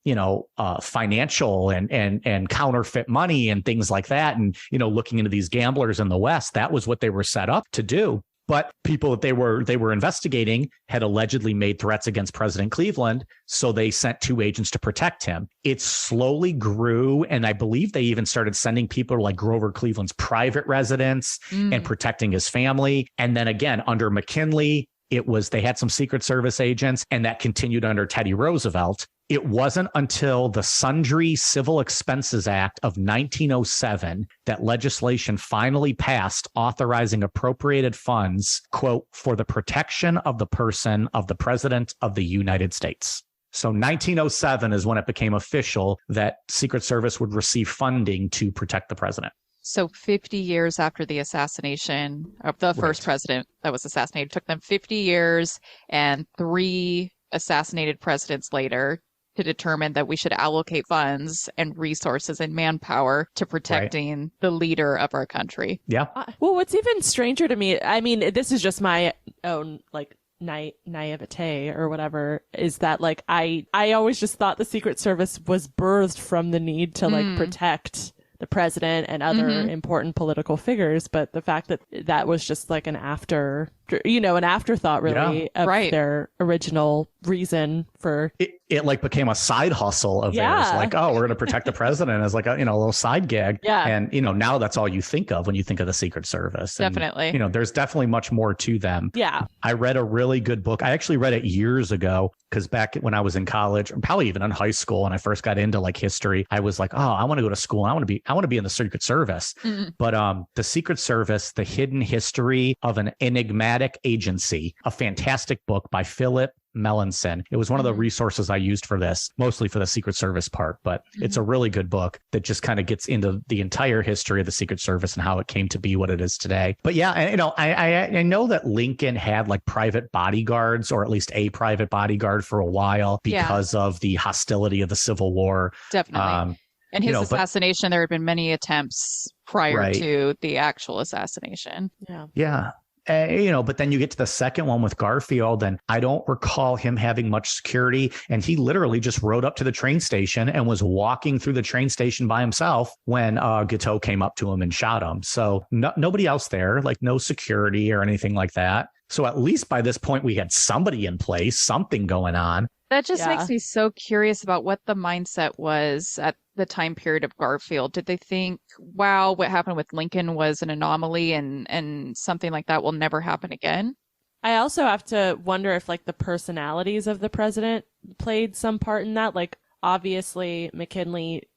C: financial and counterfeit money and things like that. And, looking into these gamblers in the West, that was what they were set up to do. But people that they were investigating had allegedly made threats against President Cleveland, so they sent 2 agents to protect him. It slowly grew, and I believe they even started sending people to Grover Cleveland's private residence and protecting his family. And then again, under McKinley, they had some Secret Service agents, and that continued under Teddy Roosevelt. It wasn't until the Sundry Civil Expenses Act of 1907 that legislation finally passed authorizing appropriated funds, quote, for the protection of the person of the President of the United States. So 1907 is when it became official that Secret Service would receive funding to protect the president.
A: So 50 years after the assassination of the first president that was assassinated, it took them 50 years and 3 assassinated presidents later to determine that we should allocate funds and resources and manpower to protecting the leader of our country.
C: Yeah.
B: Well, what's even stranger to me, I mean, this is just my own, like, naivete or whatever, is that, like, I always just thought the Secret Service was birthed from the need to, like, protect the president and other important political figures. But the fact that that was just like an afterthought, really, of their original reason for
C: it like became a side hustle of theirs. Like, oh, we're going to protect the president as like a, a little side gag.
B: Yeah.
C: And, now that's all you think of when you think of the Secret Service. And,
A: definitely.
C: There's definitely much more to them.
B: Yeah.
C: I read a really good book. I actually read it years ago because back when I was in college, or probably even in high school, when I first got into like history, I was like, oh, I want to go to school. And I want to be in the Secret Service. But the Secret Service, The Hidden History of an Enigmatic Agency, a fantastic book by Philip Melanson. It was one of the resources I used for this, mostly for the Secret Service part, but it's a really good book that just kind of gets into the entire history of the Secret Service and how it came to be what it is today. But yeah, I know that Lincoln had like private bodyguards, or at least a private bodyguard for a while because of the hostility of the Civil War.
A: Definitely. And his assassination, there had been many attempts prior to the actual assassination.
C: Yeah. But then you get to the second one with Garfield, and I don't recall him having much security. And he literally just rode up to the train station and was walking through the train station by himself when Guiteau came up to him and shot him. So nobody else there, like no security or anything like that. So at least by this point, we had somebody in place, something going on.
A: That just makes me so curious about what the mindset was at the time period of Garfield. Did they think, wow, what happened with Lincoln was an anomaly and something like that will never happen again?
B: I also have to wonder if like the personalities of the president played some part in that. Like, obviously, McKinley,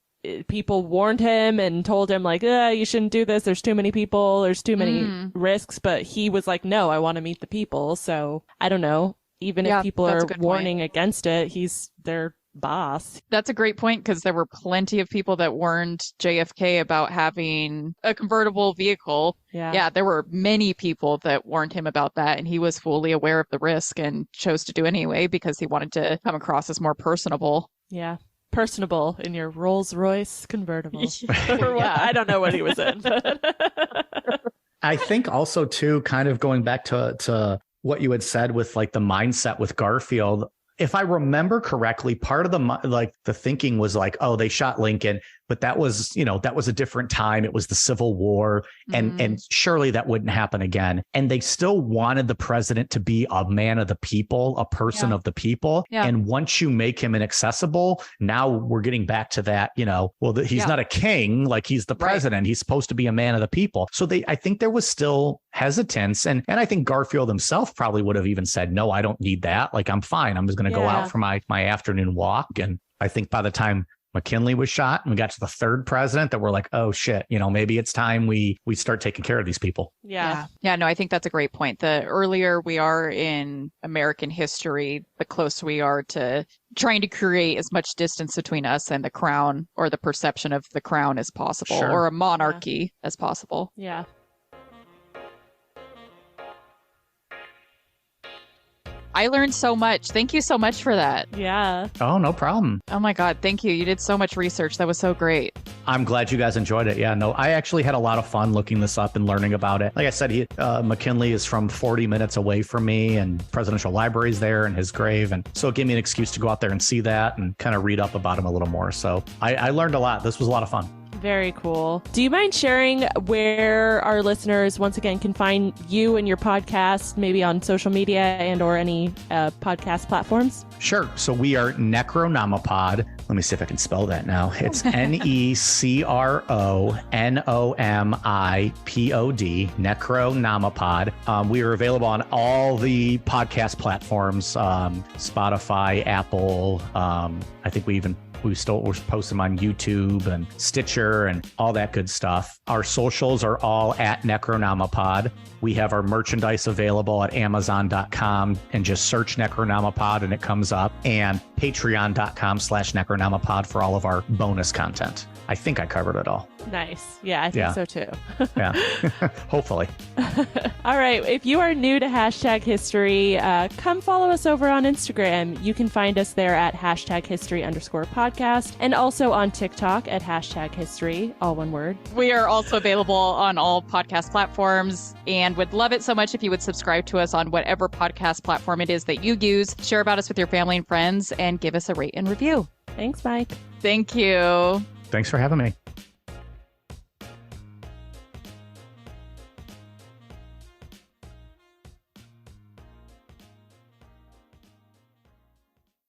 B: people warned him and told him like, you shouldn't do this. There's too many people. There's too many risks. But he was like, no, I want to meet the people. So I don't know. Even if people are warning against it, he's their boss.
A: That's a great point, because there were plenty of people that warned JFK about having a convertible vehicle. Yeah, there were many people that warned him about that, and he was fully aware of the risk and chose to do anyway because he wanted to come across as more personable.
B: Yeah. Personable in your Rolls-Royce convertible. I don't know what he was in.
C: I think also, too, kind of going back to what you had said with like the mindset with Garfield, if I remember correctly, part of the thinking was like, oh, they shot Lincoln, but that was a different time. It was the Civil War, and surely that wouldn't happen again. And they still wanted the president to be a man of the people, a person of the people. Yeah. And once you make him inaccessible, now we're getting back to that, he's not a king, like he's the president. He's supposed to be a man of the people. So I think there was still hesitance. And I think Garfield himself probably would have even said, no, I don't need that. Like, I'm fine. I'm just going to go out for my afternoon walk. And I think by the time McKinley was shot and we got to the third president, that we're like, oh shit, maybe it's time we start taking care of these people.
A: Yeah, no, I think that's a great point. The earlier we are in American history, the closer we are to trying to create as much distance between us and the crown, or the perception of the crown, as possible, or a monarchy as possible.
B: Yeah.
A: I learned so much. Thank you so much for that.
B: Yeah.
C: Oh, no problem.
A: Oh my God. Thank you. You did so much research. That was so great.
C: I'm glad you guys enjoyed it. Yeah, no, I actually had a lot of fun looking this up and learning about it. Like I said, McKinley is from 40 minutes away from me, and Presidential Library is there and his grave. And so it gave me an excuse to go out there and see that and kind of read up about him a little more. So I learned a lot. This was a lot of fun.
B: Very cool. Do you mind sharing where our listeners, once again, can find you and your podcast, maybe on social media and or any podcast platforms?
C: Sure. So we are Necronomipod. Let me see if I can spell that now. It's Necronomipod, Necronomipod. We are available on all the podcast platforms, Spotify, Apple. I think we're posting them on YouTube and Stitcher and all that good stuff. Our socials are all at Necronomipod. We have our merchandise available at Amazon.com, and just search Necronomipod and it comes up, and Patreon.com/Necronomipod for all of our bonus content. I think I covered it all.
B: Nice. Yeah, I think so too.
C: Yeah. Hopefully.
B: All right. If you are new to Hashtag History, come follow us over on Instagram. You can find us there at #history_podcast and also on TikTok at Hashtag History, all one word.
A: We are also available on all podcast platforms and would love it so much if you would subscribe to us on whatever podcast platform it is that you use. Share about us with your family and friends and give us a rate and review.
B: Thanks, Mike.
A: Thank you.
C: Thanks for having me.